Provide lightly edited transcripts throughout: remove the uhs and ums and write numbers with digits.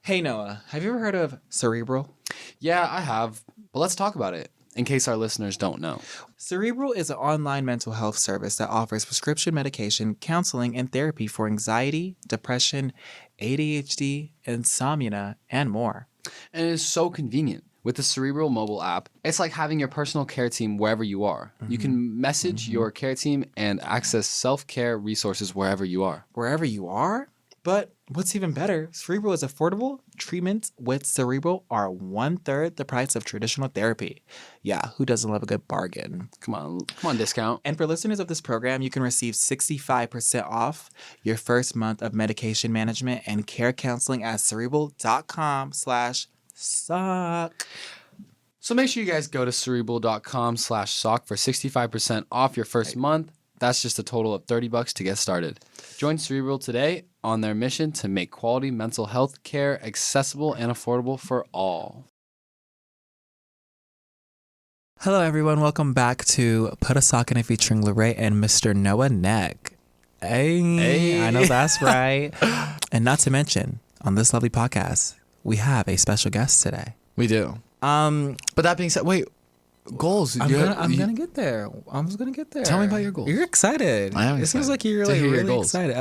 Hey Noah, have you ever heard of Cerebral? Yeah, I have. But let's talk about it in case our listeners don't know. Cerebral is an online mental health service that offers prescription medication, counseling, and therapy for anxiety, depression, ADHD, insomnia, and more. And it is so convenient. With the Cerebral mobile app, it's like having your personal care team wherever you are. You can message your care team and access self-care resources wherever you are. Wherever you are? But what's even better, Cerebral is affordable. Treatments with Cerebral are 1/3 the price of traditional therapy. Yeah, who doesn't love a good bargain? Come on, discount. And for listeners of this program, you can receive 65% off your first month of medication management and care counseling at cerebral.com/suck. So make sure you guys go to cerebral.com/sock for 65% off your first month. That's just a total of $30 to get started. Join Cerebral today on their mission to make quality mental health care accessible and affordable for all. Hello, everyone. Welcome back to Put a Sock in It featuring Larray and Mr. Noah Neck. Hey, I know that's right. And not to mention, on this lovely podcast, we have a special guest today. We do. But that being said, wait, goals. I'm gonna get there. I'm just gonna get there. Tell me about your goals. You're excited. I am excited. It seems like you're really excited.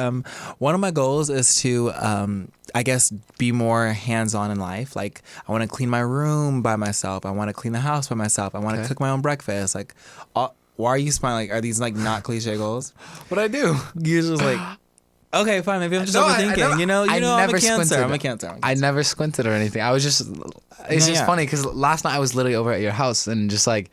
One of my goals is to, I guess, be more hands-on in life. Like, I want to clean my room by myself. I want to clean the house by myself. I want to cook my own breakfast. Like, why are you smiling? Like, are these like not cliche goals? What I do? You're just like, okay, fine. Maybe I'm just overthinking. I'm a cancer. I never squinted or anything. I was just. It's just funny because last night I was literally over at your house and just like.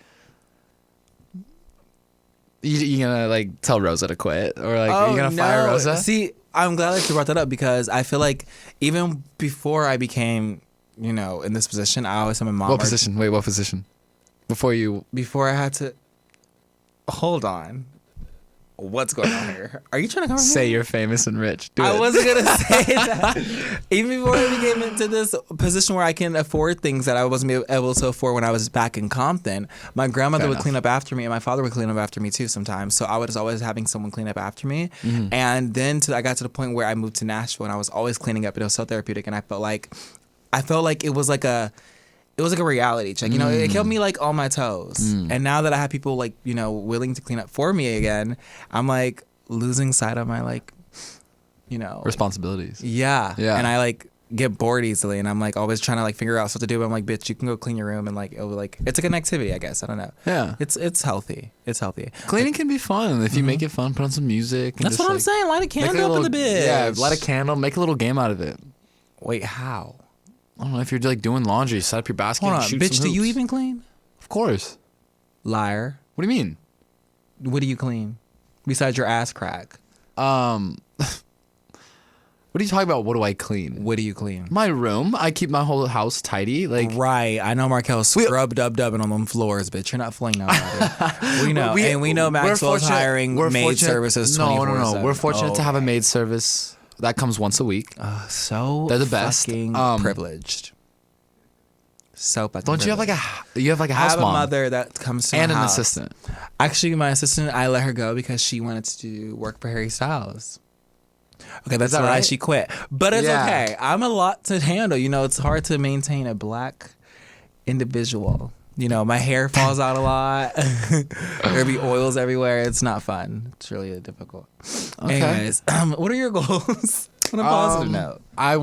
You gonna like tell Rosa to quit or like are you gonna fire Rosa? See, I'm glad that you brought that up because I feel like even before I became, in this position, I always had my mom. What position? Wait, what position? Before I had to. Hold on. What's going on here? Are you trying to come say you're famous and rich? I wasn't going to say that. Even before I became into this position where I can afford things that I wasn't able to afford when I was back in Compton, my grandmother would clean up after me and my father would clean up after me too sometimes. So I was always having someone clean up after me. Mm-hmm. And then I got to the point where I moved to Nashville and I was always cleaning up and it was so therapeutic. And I felt like it was like a reality check. It kept me like on my toes. And now that I have people like, willing to clean up for me again, I'm like losing sight of my like, responsibilities. Yeah. And I like get bored easily and I'm like always trying to like figure out what to do. But I'm like, bitch, you can go clean your room and like, it's like an activity, I guess. I don't know. Yeah. It's healthy. It's healthy. Cleaning can be fun. If you make it fun, put on some music. And that's what I'm saying. Light a candle up in the bitch. Yeah. Light a candle. Make a little game out of it. Wait, how? I don't know, if you're like doing laundry, set up your basket and shoot bitch, some hoops. Do you even clean? Of course. Liar. What do you mean? What do you clean? Besides your ass crack. What are you talking about? What do I clean? What do you clean? My room. I keep my whole house tidy. Like right. I know Markell dubbing on them floors, bitch. You're not flinging out. We know. And we know Maxwell's hiring maid services 24/7. No. We're fortunate to have a maid service that comes once a week. So they're the best. Fucking privileged. So fucking Don't privileged. you have like a house mom? I have a mother that comes to and my an house. assistant. Actually, my assistant, I let her go because she wanted to work for Harry Styles. Okay, that's why right? She quit. But it's okay. I'm a lot to handle. It's hard to maintain a black individual. My hair falls out a lot. There'll be oils everywhere. It's not fun. It's really difficult. Okay. Anyways, what are your goals? On a positive note. I'm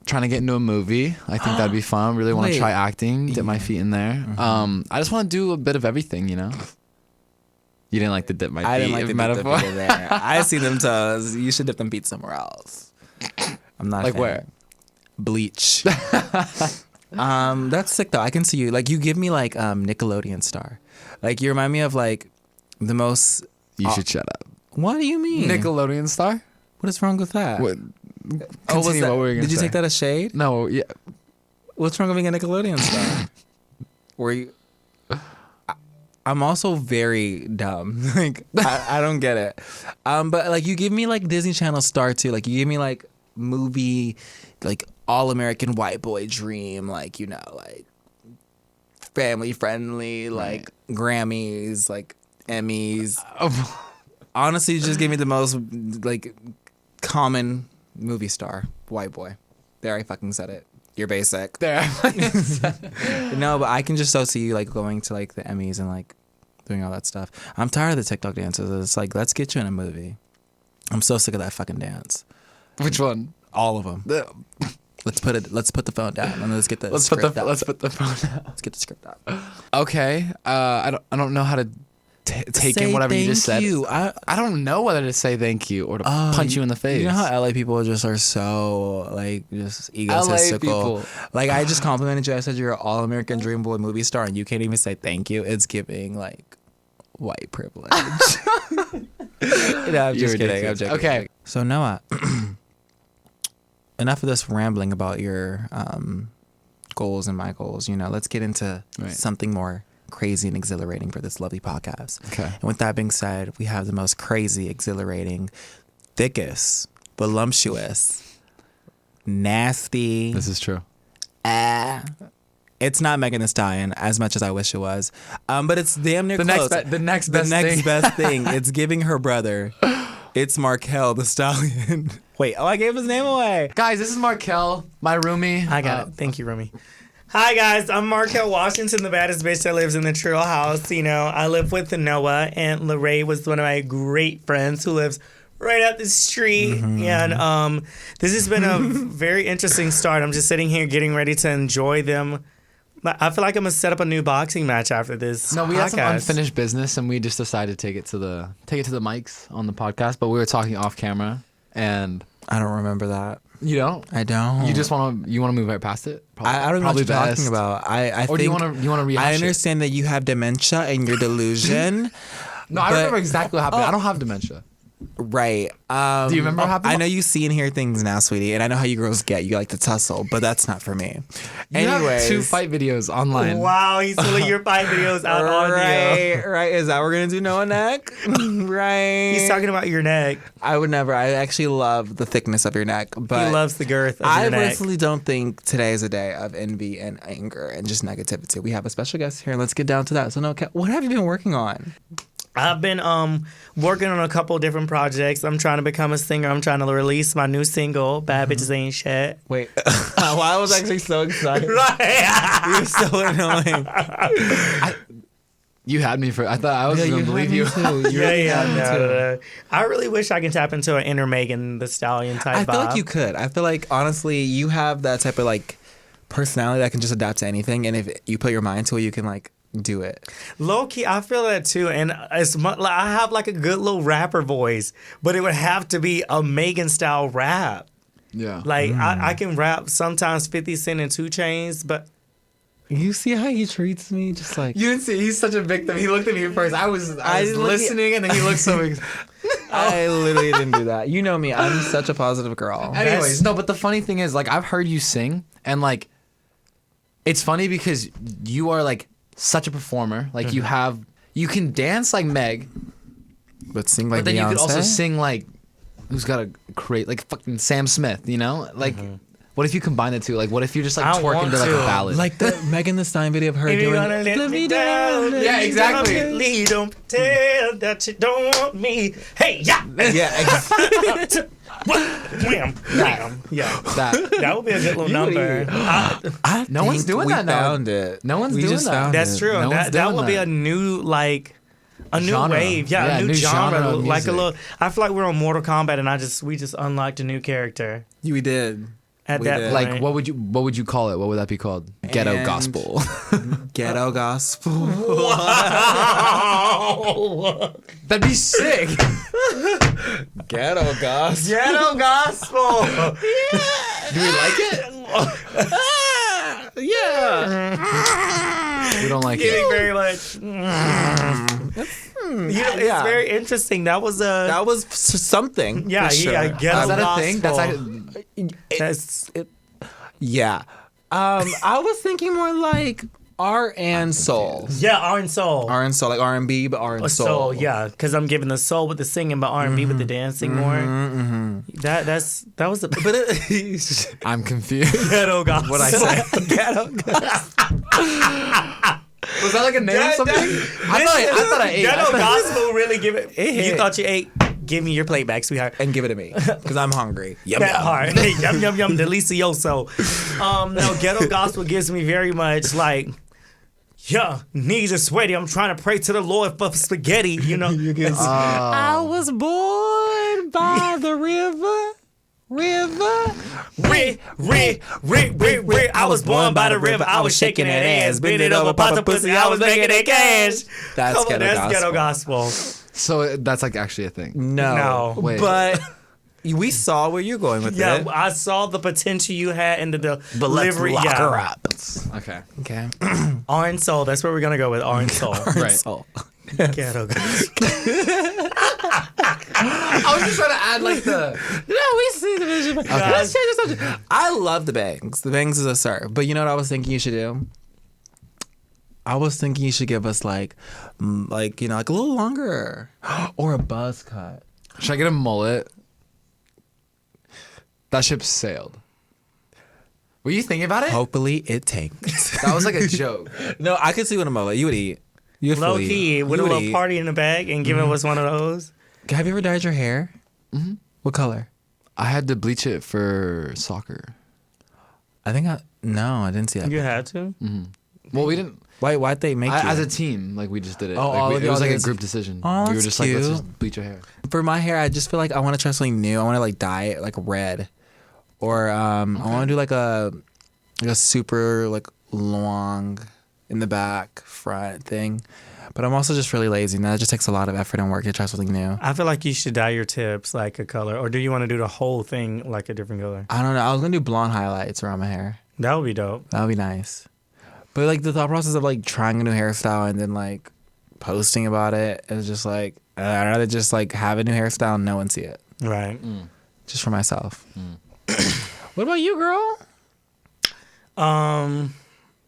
trying to get into a movie. I think that'd be fun. Really want to try acting, dip my feet in there. Mm-hmm. I just want to do a bit of everything, You didn't like the dip my feet I didn't like the metaphor? Dip there. I see them toes. You should dip them feet somewhere else. I'm not like a fan. Where? Bleach. That's sick though. I can see you. Like you give me like Nickelodeon star. Like you remind me of like the most. You should shut up. What do you mean? Nickelodeon star? What is wrong with that? What? What were you gonna Did you take that as shade? No. Yeah. What's wrong with being a Nickelodeon star? Were you? I'm also very dumb. Like I don't get it. But like you give me like Disney Channel star too. Like you give me like movie, like all American white boy dream. Like like family friendly. Like Grammys. Like Emmys. Honestly, you just gave me the most like common movie star white boy. There, I fucking said it. You're basic. There. No, but I can just so see you like going to like the Emmys and like doing all that stuff. I'm tired of the TikTok dances. It's like, let's get you in a movie. I'm so sick of that fucking dance. Which one? All of them. Let's put the phone down and let's get the script out. Let's put the phone down. Let's get the script out. Okay. I don't know how to take in whatever you just said. I don't know whether to say thank you or to punch you in the face. You know how LA people just are so like just egotistical. LA people. Like I just complimented you. I said you're an all-American dream boy movie star and you can't even say thank you. It's giving like white privilege. I'm just kidding. I'm joking. Okay. So Noah, enough of this rambling about your goals and my goals. You know, let's get into something more crazy and exhilarating for this lovely podcast. Okay. And with that being said, we have the most crazy, exhilarating, thickest, voluptuous, nasty. This is true. It's not Megan Thee Stallion as much as I wish it was, but it's damn near close. The next best thing. It's giving her brother. It's Markell the Stallion. Wait, I gave his name away. Guys, this is Markell, my roomie. I got it. Thank you, Roomie. Hi, guys. I'm Markell Washington, the baddest bitch that lives in the Trill House. You know, I live with Noah, and Larray was one of my great friends who lives right up the street. Mm-hmm. And this has been a very interesting start. I'm just sitting here getting ready to enjoy them. I feel like I'm going to set up a new boxing match after this. No, we had some podcast. unfinished business, and we just decided to take it to the mics on the podcast. But we were talking off camera, and I don't remember that. you don't. I don't. You just want to move right past it. I don't know what you're talking about. I Or think, do you want to rehash I understand that you have dementia and your delusion. No, I remember exactly what happened. I don't have dementia. Right. Do you remember what happened? I know you see and hear things now, sweetie, and I know how you girls get. You like to tussle, but that's not for me. You have Anyways, 2 fight videos online. Wow, he's pulling your fight videos out on you. Right. Is that what we're gonna do, Noah neck? Right. He's talking about your neck. I would never. I actually love the thickness of your neck, but He loves the girth of I your neck. personally don't think today is a day of envy and anger and just negativity. We have a special guest here, and let's get down to that. So, no, what have you been working on? I've been working on a couple different projects. I'm trying to become a singer. I'm trying to release my new single, Bad Bitches Ain't Shit. Wait, well, I was actually so excited. Right. You're so annoying. You had me for. I thought I was going to believe you. No. I really wish I can tap into an inner Megan Thee Stallion type I feel vibe. like you could. I feel like, honestly, you have that type of, like, personality that can just adapt to anything. And if you put your mind to it, you can, like, do it. Low key, I feel that too, and it's like I have like a good little rapper voice, but it would have to be a Megan style rap. Yeah. Like I can rap sometimes 50 Cent and 2 Chainz, but You see how he treats me? Just like... You didn't see. He's such a victim. He looked at me first. I was listening, and then he looked so. I literally didn't do that. You know me. I'm such a positive girl. Anyways, no. But the funny thing is, like, I've heard you sing, and like, it's funny because you are like such a performer. Like, you can dance like Meg, But sing like but then Beyonce? you could also sing like, who's got a great, like, fucking Sam Smith. You know, like. What if you combine the two? Like, what if you're just like twerking to like a ballad? Like the Megan Thee Stallion video of her doing... let me down. Yeah, exactly. Don't tell that you don't want me. Hey, yeah. Yeah, exactly. Wham, wham. Yeah. That would be a good little number. No one's doing that now. Found it. No one's We doing just that. found That's it. true. No one's That doing would be that. a new like a new Genre. wave. Yeah, a new genre. of Like a music. little. I feel like we're on Mortal Kombat, and we just unlocked a new character We did. at We that did. point. Like, what would you call it? What would that be called? Ghetto And- gospel. Ghetto gospel. That'd be sick. Ghetto gospel. Ghetto gospel. Do we like it? Yeah. We don't like Getting it. very much. It's very interesting. That was a. That was something. Yeah, for sure. yeah, ghetto Is that a gospel. thing? That's like, That's Yeah. I was thinking more like R and soul. yeah, R and soul. R and soul, like R&B, but R and soul. Soul, yeah, because I'm giving the soul with the singing, but R&B with the dancing more. That was the but it, I'm confused. ghetto gospel. What I say? Ghetto gospel. Was that like a name or something? I thought I ate. Ghetto I thought- gospel really give it. You hit. thought you ate. Give me your plate back, sweetheart. And give it to me because I'm hungry. Yum, That yum. hard. Yum, yum, yum. Delicioso. No, ghetto gospel gives me very much like, yeah, knees are sweaty. I'm trying to pray to the Lord for spaghetti. You know. I was born by the river. I was born by the river. I was shaking that ass. Bend it over, pop the pussy. I was making that cash. That's Ghetto gospel. So that's like actually a thing. No. Wait. But we saw where you're going with Yeah, it. I saw the potential you had in the But let's delivery. lock her up. Okay. Okay. Orange soul. That's where we're gonna go with orange soul. Right. So, Ghetto gospel. I was just trying to add like the. we see the vision. Okay. Let's change the subject. I love the bangs. The bangs is a serve. But you know what I was thinking you should do? I was thinking you should give us like a little longer or a buzz cut. Should I get a mullet? That ship sailed. Were you thinking about it? Hopefully it tanks. That was like a joke. No, I could see with a mullet. You would eat. You'd Low fully key, eat. with You a would little eat. party in the bag and giving us one of those. Have you ever dyed your hair? Mm-hmm. What color? I had to bleach it for soccer. I didn't see that. You had to? Well, we didn't. Why'd they make you? As a team, like we just did it. Oh, Like, all we- of it was y'all like a did- group decision. Oh, we were that's just like, let's cute. just bleach your hair. For my hair, I just feel like I want to try something new. I want to like dye it like red, or I want to do like a super like long in the back front thing. But I'm also just really lazy, and that just takes a lot of effort and work to try something new. I feel like you should dye your tips like a color. Or do you want to do the whole thing like a different color? I don't know. I was gonna do blonde highlights around my hair. That would be dope. That would be nice. But like the thought process of like trying a new hairstyle and then like posting about it is just like I'd rather just like have a new hairstyle and no one see it, Right. just for myself. What about you, girl?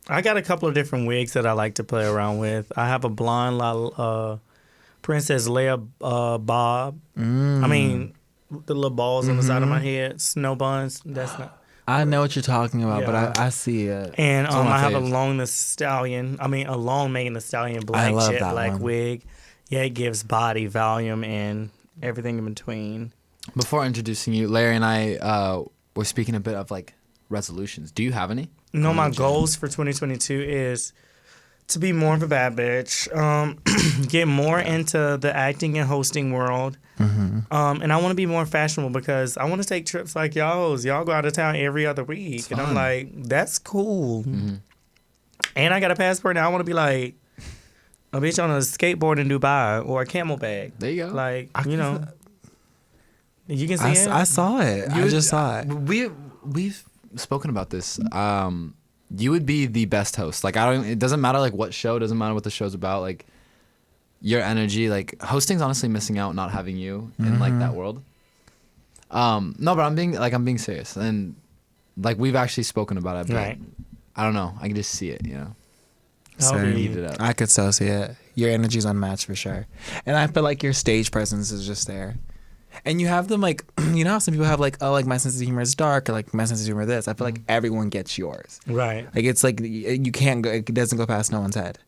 I got a couple of different wigs that I like to play around with. I have a blonde Princess Leia bob. I mean, the little balls on the side of my head, snow buns. That's not. I know what you're talking about, Yeah. but I see it. And one of my I have a faves. long Megan Thee Stallion I black love jet that black one. wig. Yeah, it gives body, volume, and everything in between. Before introducing you, Larry and I were speaking a bit of like resolutions. Do you have any? No, my goals for 2022 is to be more of a bad bitch, get more into the acting and hosting world, and I want to be more fashionable because I want to take trips like y'all's. Y'all go out of town every other week, and I'm fun. like, that's cool. And I got a passport now. I want to be like a bitch on a skateboard in Dubai or a camelback. There you go. Like, you know, you can see it. I saw it. I just saw it. We've spoken about this. You would be the best host. Like it doesn't matter like what show, doesn't matter what the show's about. Like your energy, like hosting's honestly missing out not having you in like that world. No, but I'm being serious, and like we've actually spoken about it. But Right. I don't know. I can just see it. You know. I'll Same. be- Eat it up. I could so see it. Your energy's unmatched for sure. And I feel like your stage presence is just there. And you have them like, you know how some people have like, oh, like my sense of humor is dark or like my sense of humor is this. I feel like everyone gets yours. Right. Like it's like you can't go, it doesn't go past no one's head.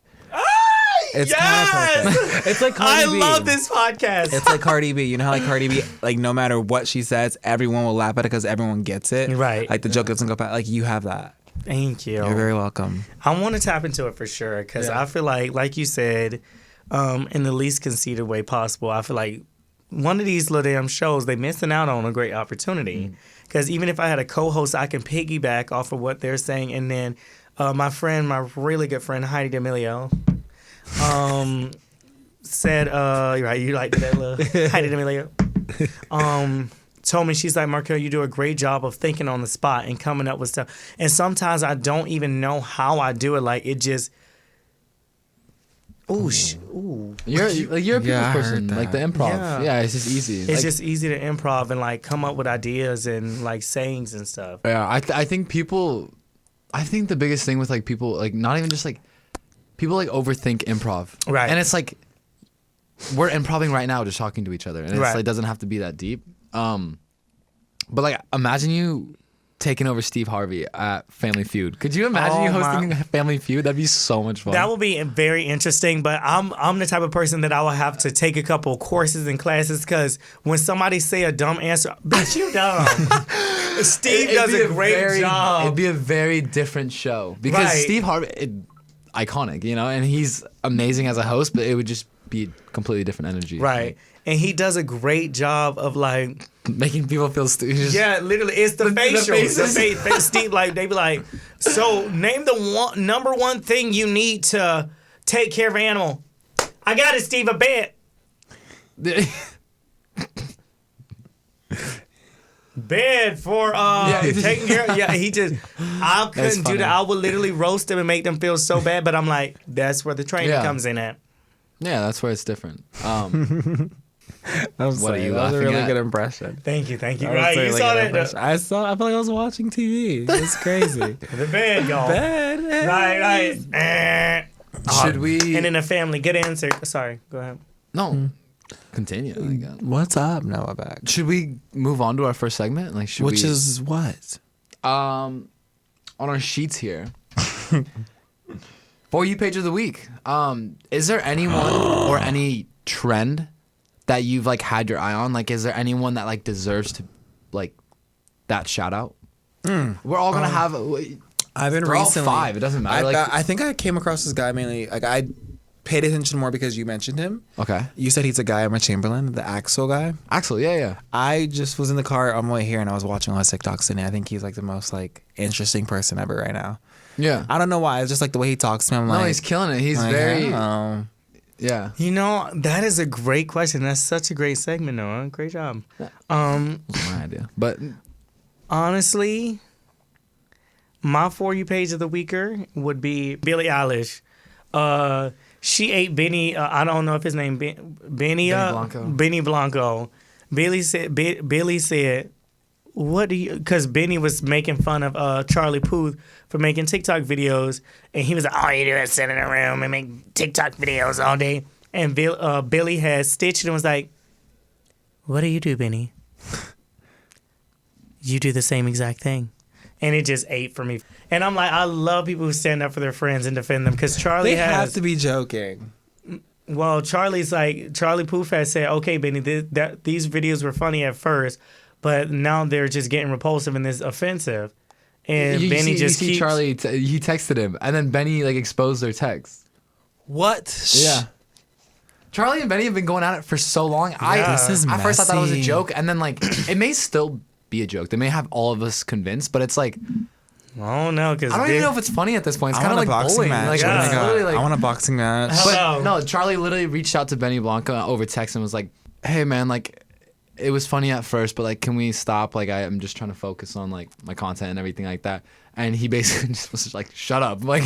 It's Yes! kind of perfect. It's like Cardi I B. love this podcast. It's like Cardi B. You know how like Cardi B, like no matter what she says, everyone will laugh at it because everyone gets it. Right. Like the joke doesn't go past. Like you have that. Thank you. You're very welcome. I want to tap into it for sure because I feel like you said, in the least conceited way possible, I feel like one of these little damn shows, they missing out on a great opportunity. Because even if I had a co-host, I can piggyback off of what they're saying. And then my really good friend, Heidi D'Amelio, said, right, you like that little Heidi D'Amelio, told me, she's like, Markell, you do a great job of thinking on the spot and coming up with stuff. And sometimes I don't even know how I do it. Like, it just, ooh. You're a people's Yeah, I heard person. that. Like the improv. Yeah. Yeah, it's just easy. It's just easy to improv and, like, come up with ideas and, like, sayings and stuff. Yeah, I think the biggest thing with like people, like not even just like people like overthink improv. Right. And it's like we're improving right now, just talking to each other, and it's Right. like doesn't have to be that deep. But like imagine you taking over Steve Harvey at Family Feud. Could you imagine you hosting Family Feud? That'd be so much fun. That would be very interesting, but I'm the type of person that I will have to take a couple courses and classes because when somebody say a dumb answer, bitch, you dumb. Steve does a great job. It'd be a very different show because Steve Harvey, iconic, you know, and he's amazing as a host, but it would just be completely different energy. Right. And he does a great job of like making people feel stupid. Yeah, literally, it's the facials. The Steve, like they be like, so name the number one thing you need to take care of an animal. I got it, Steve. A bed. Bed for taking care of. Yeah, I couldn't do that. I would literally roast them and make them feel so bad. But I'm like, that's where the training comes in at. Yeah, that's where it's different. That was a really good impression. Thank you. Right, you saw that. I feel like I was watching TV. It's crazy. The bed, y'all. Bed. Right. Should we? And in the family, good answer. Sorry, go ahead. No. Continue. What's up, Noah? Back. Should we move on to our first segment? Which is what? On our sheets here. For You page of the week. Is there anyone or any trend that you've like had your eye on? Like, is there anyone that like deserves to like that shout out? We're all gonna have. I've been recently. All 5. It doesn't matter. I think I came across this guy mainly. Like I paid attention more because you mentioned him. Okay. You said he's a guy, Emma Chamberlain, the Axel guy. Axel, yeah. I just was in the car on my way here and I was watching all his TikToks and I think he's like the most like interesting person ever right now. Yeah. I don't know why. It's just like the way he talks to me. I'm like, no, he's killing it. He's very. Yeah. You know, that is a great question. That's such a great segment, Noah. Great job. My idea. But honestly, my For You page of the weeker would be Billie Eilish. She ate Benny. I don't know if his name Benny Blanco. Benny Blanco. Billy said, "What do you?" Because Benny was making fun of Charlie Puth for making TikTok videos, and he was like, "All you do is sit in a room and make TikTok videos all day." And Billy had stitched and was like, "What do you do, Benny? You do the same exact thing." And it just ate for me. And I'm like, I love people who stand up for their friends and defend them because Charlie they have to be joking. Well, Charlie Puth has said, okay, Benny, these videos were funny at first, but now they're just getting repulsive and this offensive. And Benny just keeps... Charlie, he texted him, and then Benny like exposed their text. What? Yeah. Charlie and Benny have been going at it for so long. This is at first I thought it was a joke, and then like it may still be a joke. They may have all of us convinced, but it's like... Oh no, because I don't even know if it's funny at this point. It's kind of like boxing bullying. match. Like, I want a boxing match. But no, Charlie literally reached out to Benny Blanco over text and was like, "Hey man, like it was funny at first, but like can we stop? Like I'm just trying to focus on like my content and everything like that." And he basically just was like, "Shut up!" Like,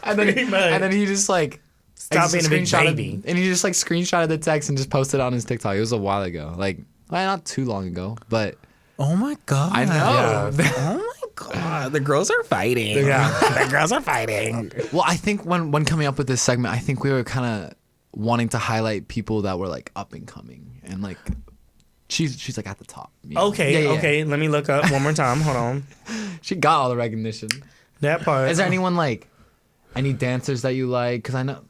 and then he just like stop being a big baby. And he just like screenshotted the text and just posted it on his TikTok. It was a while ago, like not too long ago, but. Oh my god! I know. Yeah. Oh my god! The girls are fighting. The girls are fighting. Well, I think when coming up with this segment, I think we were kind of wanting to highlight people that were like up and coming, and like she's like at the top. You know? Okay. Let me look up one more time. Hold on. She got all the recognition. That part. Is there anyone like any dancers that you like? Because I know.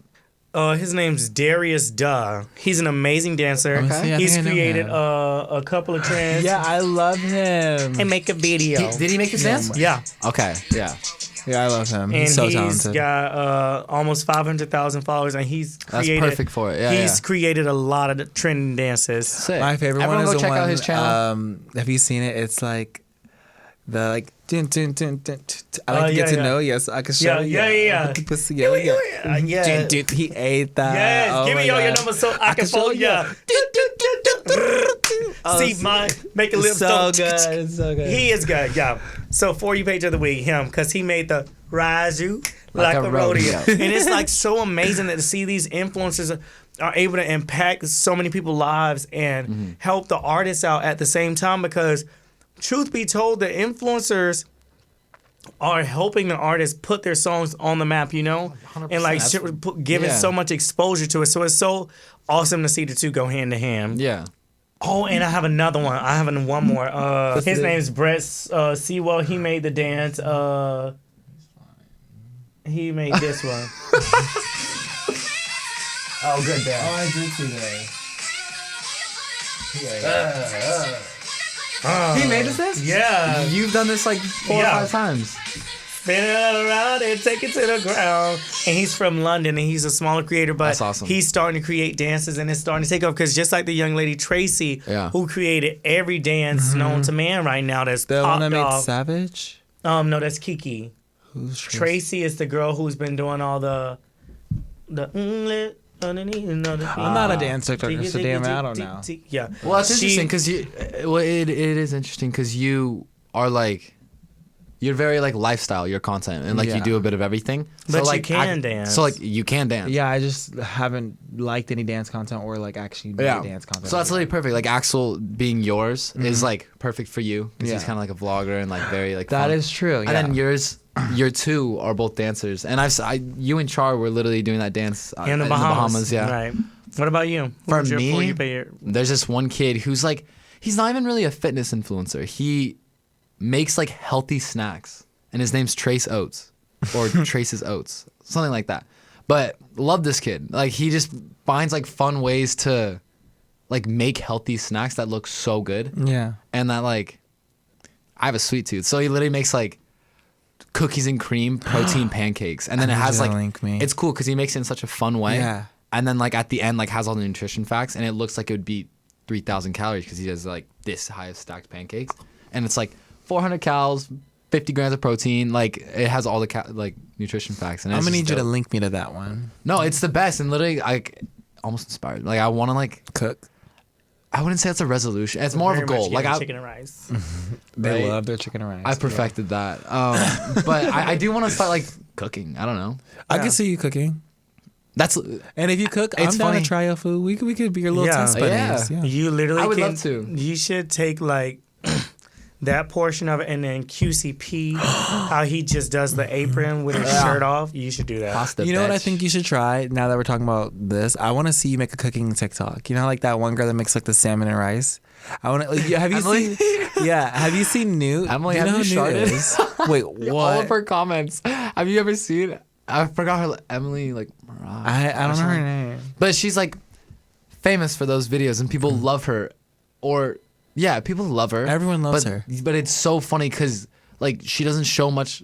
His name's Darius Duh. He's an amazing dancer. Okay. He's created a couple of trends. Yeah, I love him. And make a video. Did he make his dance? Yeah. Okay. Yeah. Yeah, I love him. And he's so talented. He's got almost 500,000 followers, and he's created. That's perfect for it. Yeah. He's created a lot of trending dances. Sick. My favorite Everyone one is go the check one. out his channel. Have you seen it? It's like the like. Dun, dun, dun, dun, I like to get to know you, so I can show you. Yeah. Pussy, Yeah. He ate that. Yes, oh give me all your numbers so I can follow you. See, mine make a lip so good. It's so good. He is good, yeah. So For You page of the week, him, because he made the Rise You like a rodeo. And it's like so amazing that to see these influencers are able to impact so many people's lives and help the artists out at the same time, because truth be told, the influencers are helping the artists put their songs on the map, you know, and like giving so much exposure to it. So it's so awesome to see the two go hand to hand. Yeah. Oh, and I have another one. I have one more. His name's Brett Sewell. He made the dance. He made this one. Oh, good dance. Oh, I did see that. He made this? Yeah. You've done this like 4 or 5 times. Spin it around and take it to the ground. And he's from London, and he's a smaller creator, but That's awesome. he's starting to create dances, and it's starting to take off because just like the young lady Tracy, who created every dance known to man right now, that's The one that made off. Savage? No, that's Kiki. Who's Tracy is the girl who's been doing all the. I'm not a dancer, so damn, I don't know. Yeah. Well, that's interesting because it is interesting because you are like, you're very like lifestyle, your content, and like you do a bit of everything. But so, like, you can dance. So like you can dance. Yeah, I just haven't liked any dance content or like actually made dance content. So that's literally perfect. Like Axel being yours is like perfect for you because he's kind of like a vlogger and like very like that fun. is true. Yeah. And then your two are both dancers, and you and Char were literally doing that dance in the Bahamas. Yeah. Right. What about you? For me, there's this one kid who's like, he's not even really a fitness influencer. He makes like healthy snacks, and his name's Trace Oats or Trace's Oats, something like that. But love this kid. Like he just finds like fun ways to like make healthy snacks that look so good. Yeah. And that like, I have a sweet tooth, so he literally makes like cookies and cream protein pancakes, and then it has like it's cool because he makes it in such a fun way. Yeah. And then like at the end like has all the nutrition facts, and it looks like it would be 3,000 calories because he does like this high of stacked pancakes, and it's like 400 calories, 50 grams of protein. Like it has all the like nutrition facts. And I'm gonna need you to link me to that one. No, it's the best, and literally like almost inspired. Like I want to like cook. I wouldn't say it's a resolution. It's more of a goal. Like chicken and rice. They love their chicken and rice. I perfected that. But I do want to start like cooking. I don't know. I can see you cooking. That's And if you cook, I'm down to try your food. We could be your little test buddies. Yeah. You literally I would love to. You should take like that portion of it, and then QCP, how he just does the apron with his shirt off. You should do that. Pasta You know what I bitch. think you should try now that we're talking about this? I want to see you make a cooking TikTok. You know, like that one girl that makes like the salmon and rice. I want to. Have you seen? Yeah. Have you seen Newt? Emily, you know have you who Newt sharded? is? Wait, what? All of her comments. Have you ever seen? I forgot her. Emily like. I don't know her name. But she's like famous for those videos, and people love her. Or yeah, people love her. Everyone loves her. But it's so funny because like she doesn't show much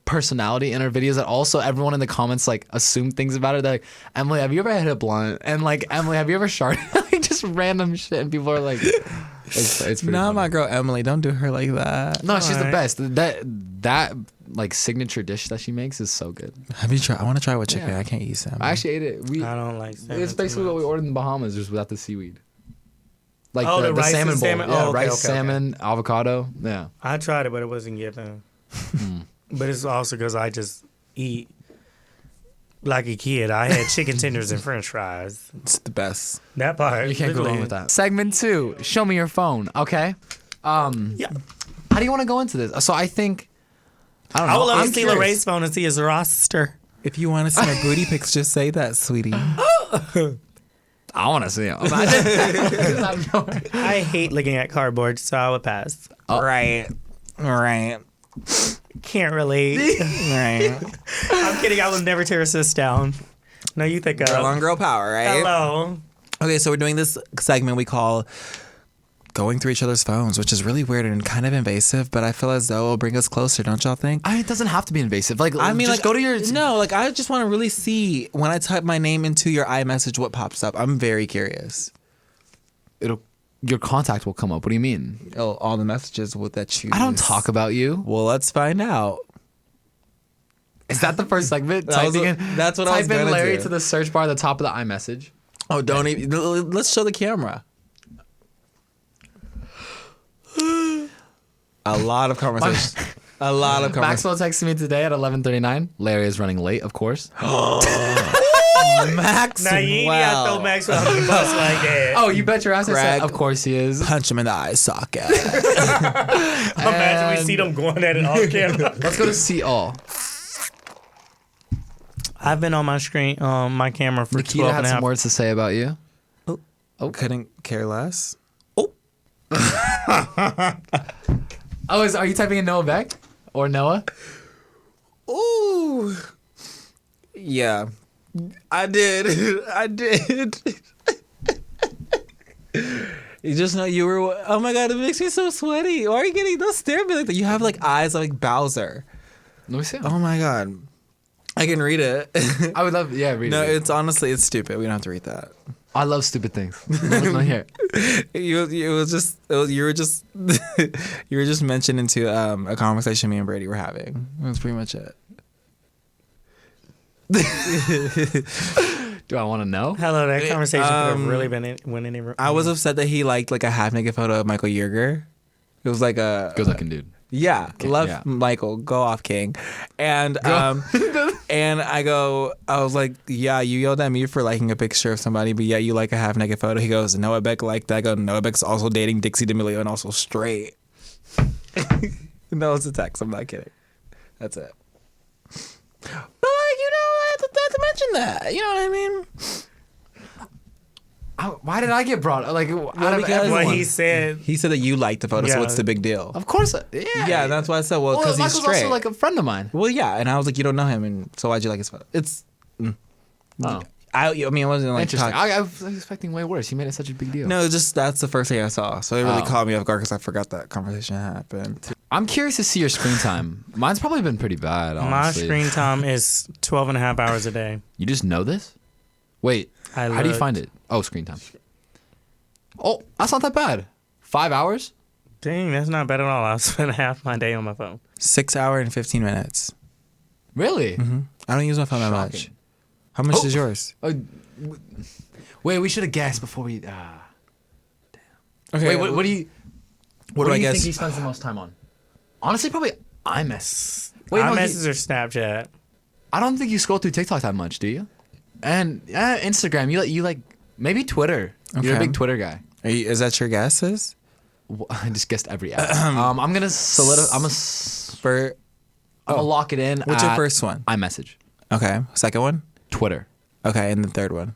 personality in her videos at all. So everyone in the comments like assume things about her. They're like, Emily, have you ever hit a blunt? And like, Emily, have you ever sharded? Like just random shit, and people are like, it's pretty Not funny. my girl Emily. Don't do her like that. No, she's the best. That like signature dish that she makes is so good. Have you tried? I want to try with chicken. Yeah. I can't eat salmon. I actually ate it. I don't like salmon. It's basically what we ordered in the Bahamas, just without the seaweed. Like Oh, the the rice salmon and bowl. salmon? Yeah, Oh, okay, rice, okay, salmon, avocado. Yeah. I tried it, but it wasn't given. But it's also because I just eat like a kid. I had chicken tenders and French fries. It's the best. That part. You can't go wrong with that. Segment 2. Show me your phone. Okay. Yeah. How do you want to go into this? So I think. I don't know. I would love I'm to see curious. Larray's phone and see his roster. If you want to see my booty pics, just say that, sweetie. I want to see him. I hate looking at cardboard, so I would pass. Right. Right. Can't relate. Right. I'm kidding. I will never tear a sis down. No, you think Girl on girl power, right? Hello. Okay, so we're doing this segment we call going through each other's phones, which is really weird and kind of invasive, but I feel as though it'll bring us closer, don't y'all think? I mean, it doesn't have to be invasive. Like, I mean, just like, go to your. No, like, I just want to really see when I type my name into your iMessage what pops up. I'm very curious. Your contact will come up. What do you mean? Oh, all the messages that you. I don't talk about you. Well, let's find out. Is that the first segment? That's what I was Type in gonna Larry do. to the search bar at the top of the iMessage. Oh, don't even. Let's show the camera. A lot of conversation. A lot of conversation. Maxwell texted me today at 11:39. Larry is running late, of course. Maxwell. Now, you ain't got to throw Maxwell under the bus like that. Oh, you bet your ass I said, Greg. of course he is. Punch him in the eye socket. Imagine we see them going at it off camera. Let's go to see all. I've been on my screen, my camera for Nikita 12 had and a some half. words to say about you. Couldn't care less. Are you typing in Noah Beck or Noah? Ooh. Yeah. I did. I did. You just know you were. Oh my god, it makes me so sweaty. Why are you getting those stare at me like that? You have like eyes like Bowser. Let me see. Oh my god. I can read it. I would love. Yeah, read No, it. it's honestly it's stupid. We don't have to read that. I love stupid things. Let here. You were just mentioned into a conversation me and Brady were having. That's pretty much it. Do I want to know? Hello, that conversation could have really went anywhere. I was upset that he liked like a half naked photo of Michael Yerger. It was like a Good looking dude. Yeah, love yeah. Michael. Go off, King. And and I was like, yeah, you yelled at me for liking a picture of somebody, but yeah, you like a half naked photo. He goes, Noah Beck liked that. I go, Noah Beck's also dating Dixie D'Amelio and also straight. No, it's a text. I'm not kidding. That's it. But like, you know, I have to mention that. You know what I mean? Why did I get brought? Like, out of What everyone? he said. He said that you liked the photo, so Yeah. what's the big deal? Of course. Yeah. Yeah, that's why I said, well, because he's Michael's straight. also like a friend of mine. Well, yeah, and I was like, you don't know him, and so why'd you like his photo? It's, Oh. I mean, it wasn't like Interesting. talk- I was expecting way worse. He made it such a big deal. No, just that's the first thing I saw, so it really Oh. caught me off guard because I forgot that conversation happened. I'm curious to see your screen time. Mine's probably been pretty bad, My honestly. screen time is 12 and a half hours a day. You just know this? Wait, how do you looked. find it? Oh, screen time. Oh, that's not that bad. 5 hours? Dang, that's not bad at all. I spend half my day on my phone. 6 hours and 15 minutes. Really? I don't use my phone that much. Shocking. How much Oh. is yours? Wait, we should have guessed before we. Okay. Wait, what do you? What do I you guess? think he spends the most time on? Honestly, probably iMess. Wait, no, iMessage or Snapchat. I don't think you scroll through TikTok that much, do you? And Instagram, you like maybe Twitter. You're a Okay. big Twitter guy. Is that your guesses? I just guessed every app. I'm gonna For I'm gonna lock it in. what's your at first one? iMessage, Okay. Second one? Twitter, Okay, and the third one?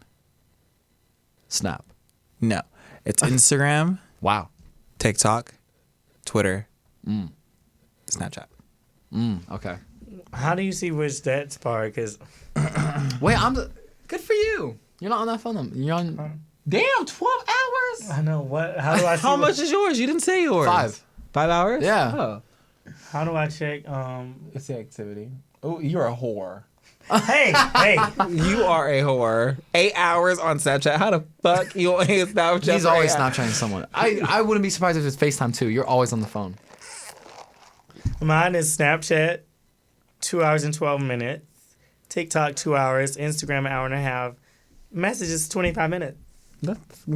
Snap. No. It's Instagram, Wow. TikTok, Twitter, Snapchat. Okay. How do you see which that's part? Because Wait, good for you. You're not on that phone. You're on Damn, 12 hours? I know what. How do I see How much is yours? You didn't say yours. 5. 5 hours? Yeah. Oh. How do I check? It's the activity. Oh, you're a whore. Hey, hey. You are a whore. 8 hours on Snapchat. How the fuck you on Snapchat? He's for always 8 hours? Snapchatting someone. I wouldn't be surprised if it's FaceTime too. You're always on the phone. Mine is Snapchat, 2 hours and 12 minutes. TikTok, 2 hours. Instagram, an hour and a half. Messages, 25 minutes.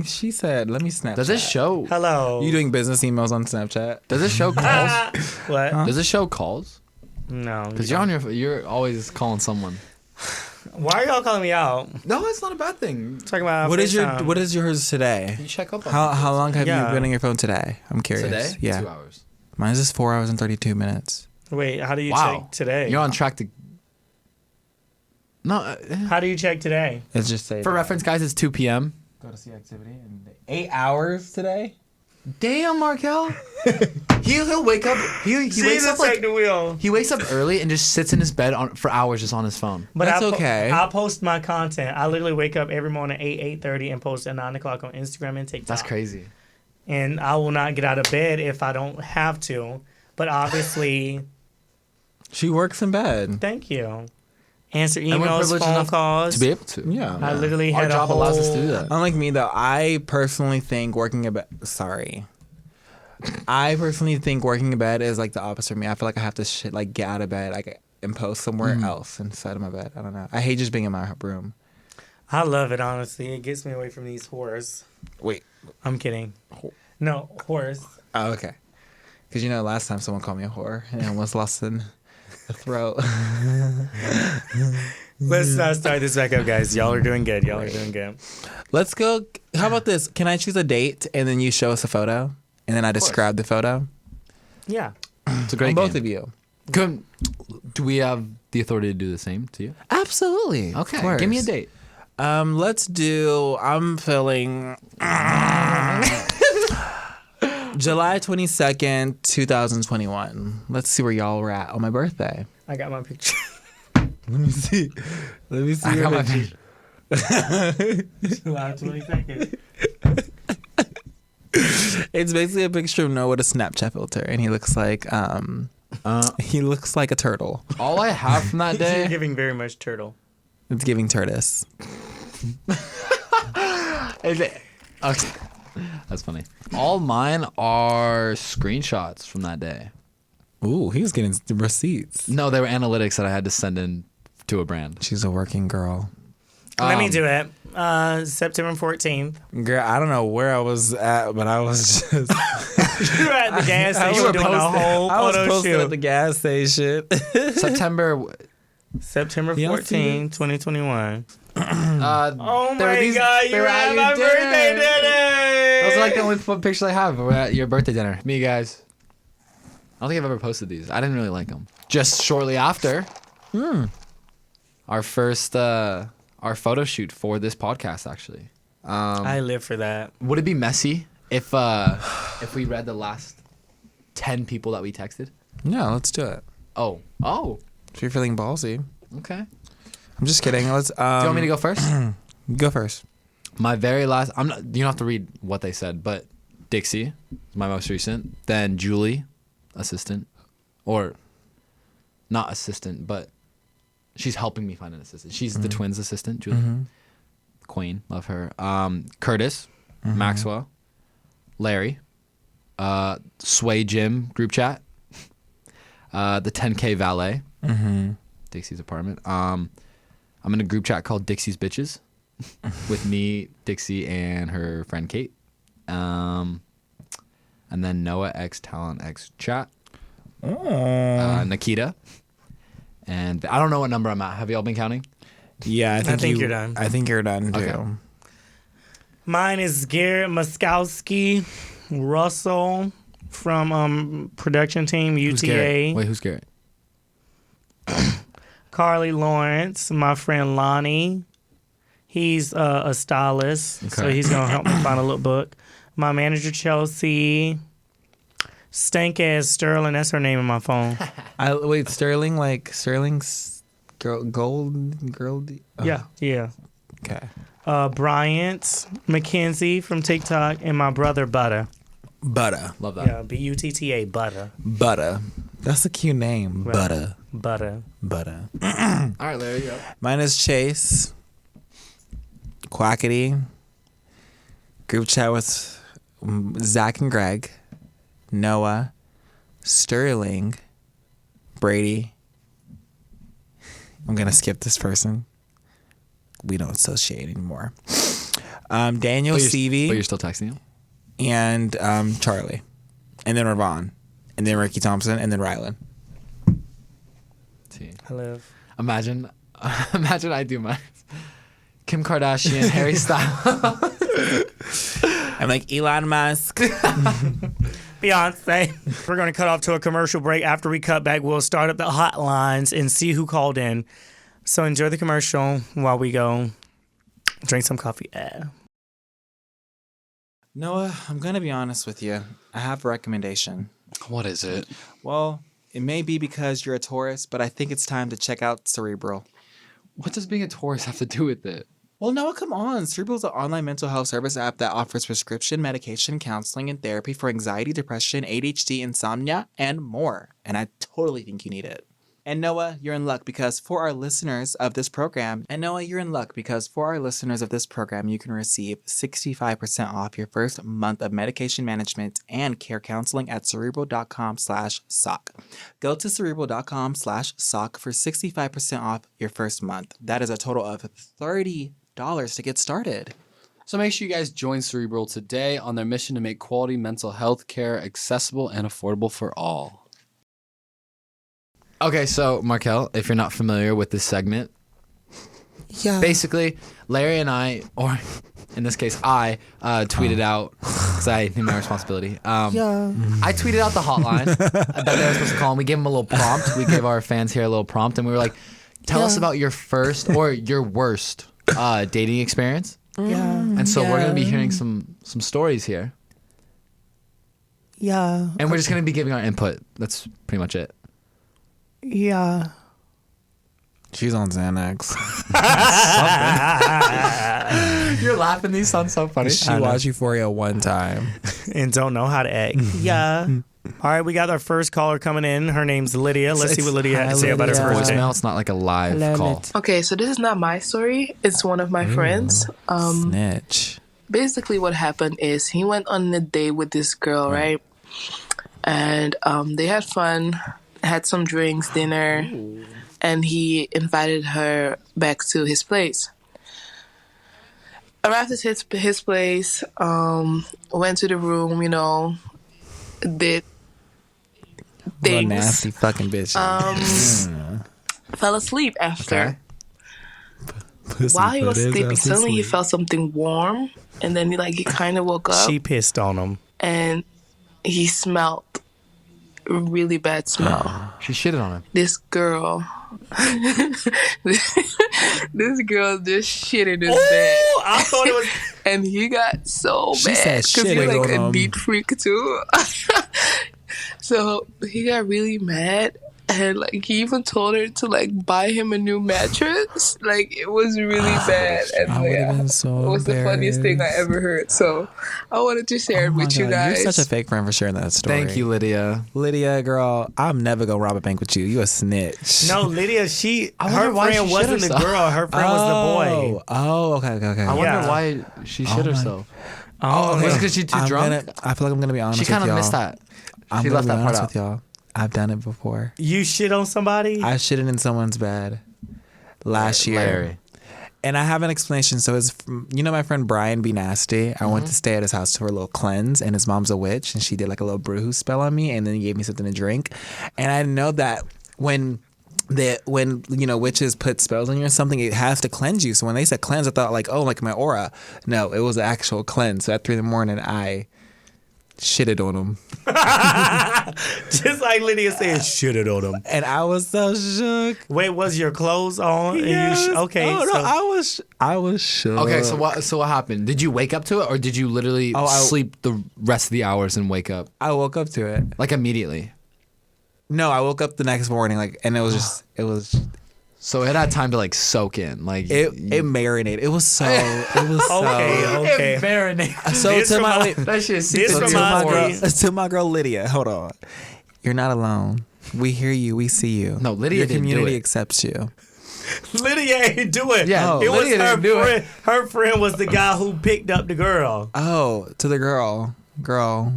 She said, let me Snapchat. Does it show? Hello. You doing business emails on Snapchat? Does it show calls? What? Does it show calls? No. Because you're always calling someone. Why are y'all calling me out? No, it's not a bad thing. Talking about What is FaceTime. what is yours today? You check up on How long have Yeah. you been on your phone today? I'm curious. today. Yeah. 2 hours. Mine is just 4 hours and 32 minutes. Wait, how do you Wow. check today? You're on track to. No, How do you check today? It's just say for reference, guys, it's 2 p.m. Go to see activity and 8 hours today. Damn, Markell. he'll wake up. He wakes up like the wheel. he wakes up early and just sits in his bed for hours just on his phone. But That's okay. I post my content. I literally wake up every morning 8:30 and post at 9 o'clock on Instagram and TikTok. That's crazy. And I will not get out of bed if I don't have to. But obviously, She works in bed. thank you. Answer we're emails, privileged phone enough calls. To be able to. Yeah. I literally Our had job a whole. allows us to do that. Unlike me though, I personally think working in bed. I personally think working in bed is like the opposite of me. I feel like I have to get out of bed and post somewhere else inside of my bed. I don't know. I hate just being in my room. I love it, honestly. It gets me away from these whores. Wait. I'm kidding. No, whores. Oh, okay. Because last time someone called me a whore and I almost lost in the throat. Let's not start this back up, guys. Y'all are doing good. Y'all are doing good. Let's go. How about this? Can I choose a date and then you show us a photo and then I describe the photo? Yeah. It's a great On both game. of you. Do we have the authority to do the same to you? Absolutely. Okay. Of course. Give me a date. Let's do. I'm feeling. July 22nd, 2021. Let's see where y'all were at on my birthday. I got my picture. Let me see. I got my picture. July 22nd. It's basically a picture of Noah with a Snapchat filter, and he looks like a turtle. All I have from that You're day. giving very much turtle. It's giving tortoise. Okay. That's funny. All mine are screenshots from that day. Ooh, he was getting the receipts. No, they were analytics that I had to send in to a brand. She's a working girl. Let me do it. September 14th. Girl, I don't know where I was at, but I was just. You were at the gas station doing a whole I was photo posted shoot. at the gas station. September. September Y'all 14, 2021. Oh Oh my God, you were at my birthday dinner. Those are like the only pictures I have. We're at your birthday dinner. Me, guys. I don't think I've ever posted these. I didn't really like them. Just shortly after our first our photo shoot for this podcast, actually. I live for that. Would it be messy if we read the last 10 people that we texted? No, let's do it. Oh. If you're feeling ballsy. Okay. I'm just kidding. Let's. Do you want me to go first? Go first. My very last. I'm not. You don't have to read what they said, but Dixie, my most recent. Then Julie, assistant, or not assistant, but she's helping me find an assistant. She's the twins' assistant, Julie. Queen, love her. Curtis, Maxwell, Larry, Sway Gym group chat, the 10K valet, Dixie's apartment. I'm in a group chat called Dixie's Bitches with me, Dixie, and her friend Kate. And then Noah X Talent X chat. Nikita. And I don't know what number I'm at. Have y'all been counting? Yeah, I think you're done. I think you're done too. Okay. Mine is Garrett Muskowski, Russell from production team Who's Garrett? UTA. Wait, who's Garrett? Carly Lawrence, my friend Lonnie. He's a stylist, so Okay. he's going to help me find a lookbook. My manager, Chelsea. Stank ass Sterling, that's her name in my phone. Wait, Sterling's girl. Yeah. Okay. Bryant, Mackenzie from TikTok, and my brother, Butter. Butter. Love that. Yeah, Butta, Butter. Butter. That's a cute name. Right. Butter. Butter. All right, Larry, you go. Mine is Chase. Quackity. Group chat with Zach and Greg. Noah. Sterling. Brady. I'm going to skip this person. We don't associate anymore. Daniel Seavey. But you're still texting him? And Charlie. And then Ravon. And then Ricky Thompson. And then Rylan. See. I live. Imagine I do mine. Kim Kardashian, Harry Styles. I'm like Elon Musk. Beyonce. We're going to cut off to a commercial break. After we cut back, we'll start up the hotlines and see who called in. So enjoy the commercial while we go drink some coffee. Noah, I'm going to be honest with you. I have a recommendation. What is it? Well, it may be because you're a Taurus, but I think it's time to check out Cerebral. What does being a Taurus have to do with it? Well, Noah, come on. Cerebral is an online mental health service app that offers prescription, medication, counseling, and therapy for anxiety, depression, ADHD, insomnia, and more. And I totally think you need it. And Noah, you're in luck because for our listeners of this program, you can receive 65% off your first month of medication management and care counseling at Cerebral.com/sock. Go to Cerebral.com/sock for 65% off your first month. That is a total of $30 to get started. So make sure you guys join Cerebral today on their mission to make quality mental health care accessible and affordable for all. Okay, so Markell, if you're not familiar with this segment, basically Larry and I, or in this case I, tweeted out, because I knew my responsibility. I tweeted out the hotline that they were supposed to call, and we gave them a little prompt. We gave our fans here a little prompt, and we were like, tell us about your first or your worst dating experience. And so we're going to be hearing some stories here. Yeah. And we're just gonna be giving our input. That's pretty much it. Yeah. She's on Xanax. You're laughing. These sound so funny. She watched Euphoria one time. And don't know how to act. Yeah. All right, we got our first caller coming in. Her name's Lydia. Let's see what Lydia had to say about her Lydia. birthday. Voicemail. It's not like a live call. Okay, so this is not my story. It's one of my friends. Snitch. Basically, what happened is he went on a date with this girl, right? And they had fun, had some drinks, dinner, and he invited her back to his place. Arrived at his place, went to the room, did Little things. nasty fucking bitch. Fell asleep after. Okay. Pussy While he was put his sleeping, ass to suddenly he sleep. felt something warm, and then he kind of woke up, She pissed on him. and he smelled a really bad smell. She shitted on him. This girl, this girl just shit in his bed, Oh, I thought it was. and he got so She mad said because shit he's like on a him. neat freak too. So he got really mad. And he even told her to buy him a new mattress. It was really bad. And I would have been so it was the funniest thing I ever heard. So I wanted to share it Oh my with you God, guys. You're such a fake friend for sharing that story. Thank you, Lydia. Lydia, girl. I'm never gonna rob a bank with you. You a snitch. No, Lydia, I wonder her why friend she shit wasn't the herself. girl. Her friend was the boy. Oh, okay. I wonder Yeah. why she shit herself. Oh, Was it because she's too drunk? I feel like I'm gonna be honest She with kind y'all. of missed that. I'm She gonna left be that part honest out. with y'all. I've done it before. You shit on somebody? I shitted in someone's bed last year. Larry. And I have an explanation. So it's, my friend Brian Be Nasty. I went to stay at his house for a little cleanse, and his mom's a witch, and she did a little bruju spell on me, and then he gave me something to drink. And I know that when witches put spells on you or something, it has to cleanse you. So when they said cleanse, I thought like my aura. No, it was an actual cleanse. So at 3 a.m, I shitted on him. Just like Lydia said, shitted on him. And I was so shook. Wait, was your clothes on? And Yes. okay. Oh, no, so I was shook. Okay, so what happened? Did you wake up to it, or did you literally sleep the rest of the hours and wake up I woke up to it. immediately? No, I woke up the next morning, and it was So it had time to soak in, it marinated. It was so okay. marinate. So This to from my my- wait, This so reminds to my girl, me- to my girl Lydia. Hold on, you're not alone. We hear you. We see you. No, Lydia Your didn't do community it. accepts you. Lydia ain't do it. Yeah, it was Lydia her didn't do it. friend. Her friend was the guy who picked up the girl. Oh, to the girl,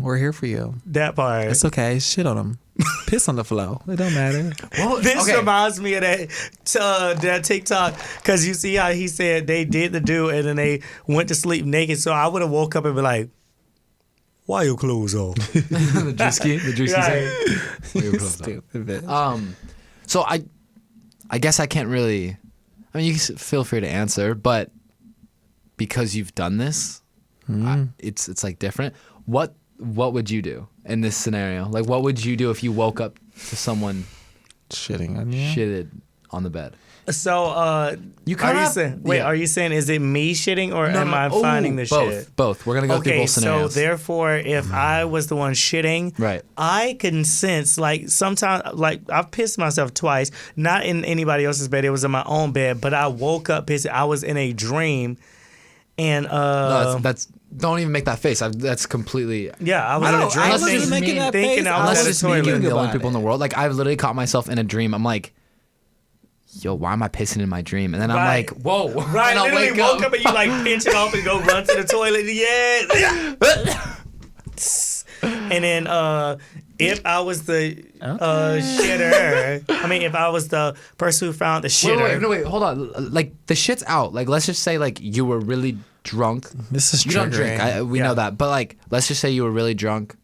we're here for you. That part. It's okay. Shit on him. Piss on the flow. It don't matter. This reminds me of that TikTok, because you see how he said they did the do and then they went to sleep naked. So I would have woke up and be like, "Why your clothes on?" the Drewski Right. Stupid bitch. So I guess I can't really. I mean, you can feel free to answer, but because you've done this, it's different. What would you do in this scenario? What would you do if you woke up to someone Shitting on you. shitted on the bed? So You are you kinda- saying? Wait, yeah. are you saying is it me shitting or am I finding the both, shit? Both. We're gonna go through Okay, both so scenarios. therefore, if I was the one shitting, Right. I can sense sometimes I've pissed myself twice, not in anybody else's bed. It was in my own bed, but I woke up pissed. I was in a dream, and No, that's don't even make that face. That's completely. yeah, I was in a dream I wasn't thinking, making that thinking face. I Unless was at it's a me toilet. and the only about people in the world. I've literally caught myself in a dream. I'm like, yo, why am I pissing in my dream? And then I'm Right. like, whoa. Right, and I'll literally wake woke up and you pinch it off and go run to the toilet. Yeah. And then if I was the shitter, if I was the person who found the shitter. Wait, hold on. The shit's out. Let's just say you were really drunk. This is You don't drink. triggering. We Yeah. know that. But let's just say you were really drunk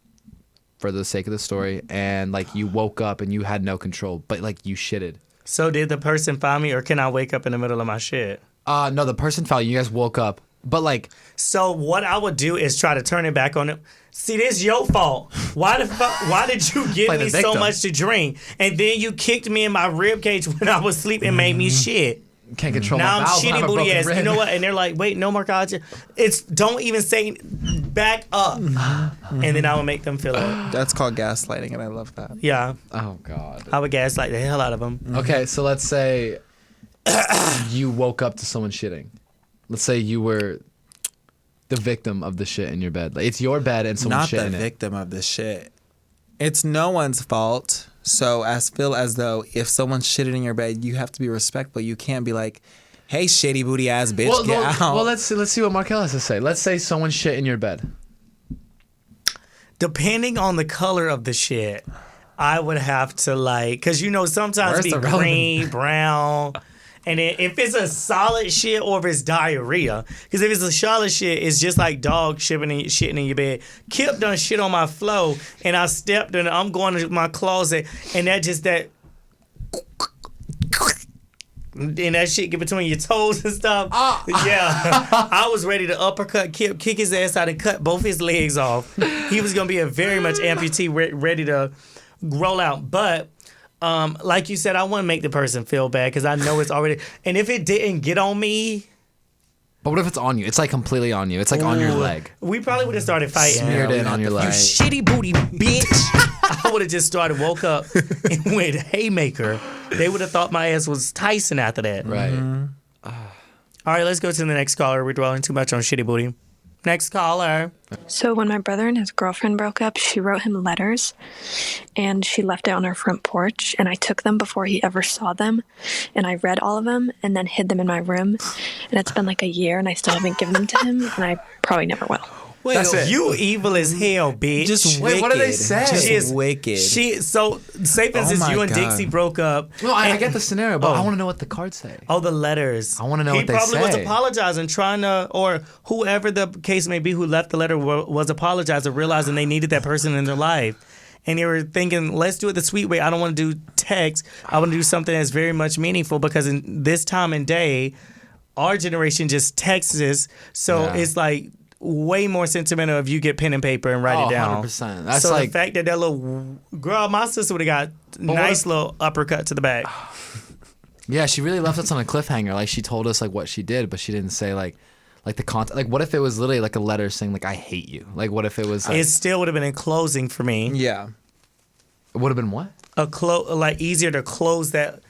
for the sake of the story, and you woke up and you had no control, but you shitted. So did the person find me, or can I wake up in the middle of my shit? No, the person fell. You guys woke up, but So what I would do is try to turn it back on him. See, this is your fault. Why did you give Play the me so victim. much to drink, and then you kicked me in my rib cage when I was sleeping and made me shit? can't control Now my I'm bowels. shitty a booty broken ass. rib. You know what? And they're like, wait, no more college. It's don't even say back up. And then I would make them feel it. That's called gaslighting, and I love that. Yeah, Oh God. I would gaslight the hell out of them. Okay, so let's say you woke up to someone shitting. Let's say you were the victim of the shit in your bed. Like, it's your bed and someone's Not the shitting in it. victim of the shit. It's no one's fault. So feel as though if someone's shitting in your bed, you have to be respectful. You can't be like, "Hey, shitty booty ass bitch, get out." Well, let's see what Markell has to say. Let's say someone shit in your bed. Depending on the color of the shit, I would have to like, because sometimes Where's it the be relevant- green, brown. And then if it's a solid shit or if it's diarrhea, because if it's a solid shit, it's just like dog shitting in your bed. Kip done shit on my floor, and I stepped in. I'm going to my closet, and and that shit get between your toes and stuff. Yeah, I was ready to uppercut Kip, kick his ass out, and cut both his legs off. He was gonna be a very much amputee, ready to roll out, but. Like you said, I want to make the person feel bad because I know it's already. And if it didn't get on me, But what if it's on you? It's like completely on you. It's like on your leg. we probably would have started fighting. Smeared it on your You leg. shitty booty bitch. I would have just started, woke up, and went haymaker. They would have thought my ass was Tyson after that. Right. All right, let's go to the next caller. We're dwelling too much on shitty booty. Next caller. So when my brother and his girlfriend broke up, she wrote him letters and she left it on her front porch, and I took them before he ever saw them, and I read all of them and then hid them in my room, and it's been like a year and I still haven't given them to him, and I probably never will. Wait, That's it. You evil as hell, bitch. just Wait, wicked. what do they say? Just She is- wicked. Say for instance, my you and God. Dixie broke up. No, I get the scenario, but I want to know what the cards say. Oh, the letters. I wanna know what they He probably was say. apologizing, trying to, or whoever the case may be who left the letter was apologizing, realizing they needed that person in their life. And they were thinking, let's do it the sweet way. I don't want to do text. I want to do something that's very much meaningful, because in this time and day, our generation just texts. So Yeah. it's like way more sentimental if you get pen and paper and write Oh, it down. 100%. That's so like- the fact that little girl, my sister would have got nice little uppercut to the back. Yeah, she really left us on a cliffhanger. Like, she told us like what she did, but she didn't say like the content. Like, what if it was literally like a letter saying like, "I hate you"? Like, what if it was like, It still would have been in closing for me. yeah. it would have been what? Like easier to close that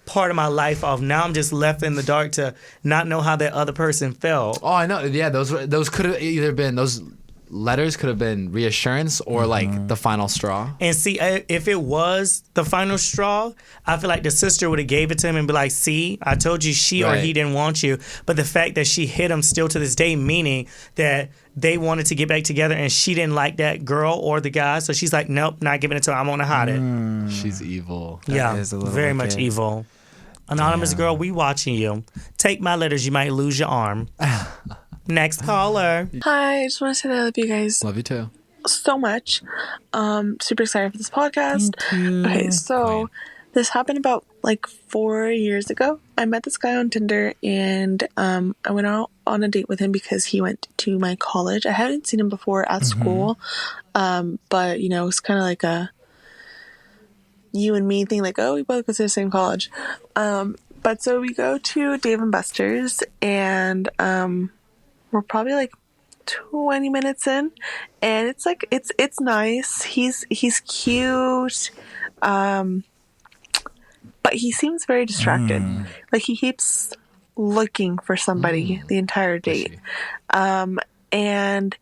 part of my life off. Now I'm just left in the dark to not know how that other person felt. Oh, I know. Yeah, those could have either been those letters could have been reassurance or like the final straw. And see, if it was the final straw, I feel like the sister would have gave it to him and be like, "See, I told you she or Right. he didn't want you." But the fact that she hit him still to this day, meaning that they wanted to get back together and she didn't like that girl or the guy, so she's like, "Nope, not giving it to her. I'm gonna hide it." She's evil. Yeah, is a little very much wicked. evil. Anonymous girl, we watching you. Take my letters, you might lose your arm. Next caller. Hi, I just want to say that I love you guys Love you too. so much. Super excited for this podcast. Okay, so this happened about like 4 years ago. I met this guy on Tinder, and I went out on a date with him because he went to my college. I hadn't seen him before at school, but it's kind of like a you and me thing, like, oh, we both go to the same college. But so we go to Dave and Buster's, and we're probably like 20 minutes in, and it's like it's nice. He's cute, but he seems very distracted. Like, he keeps looking for somebody the entire date. And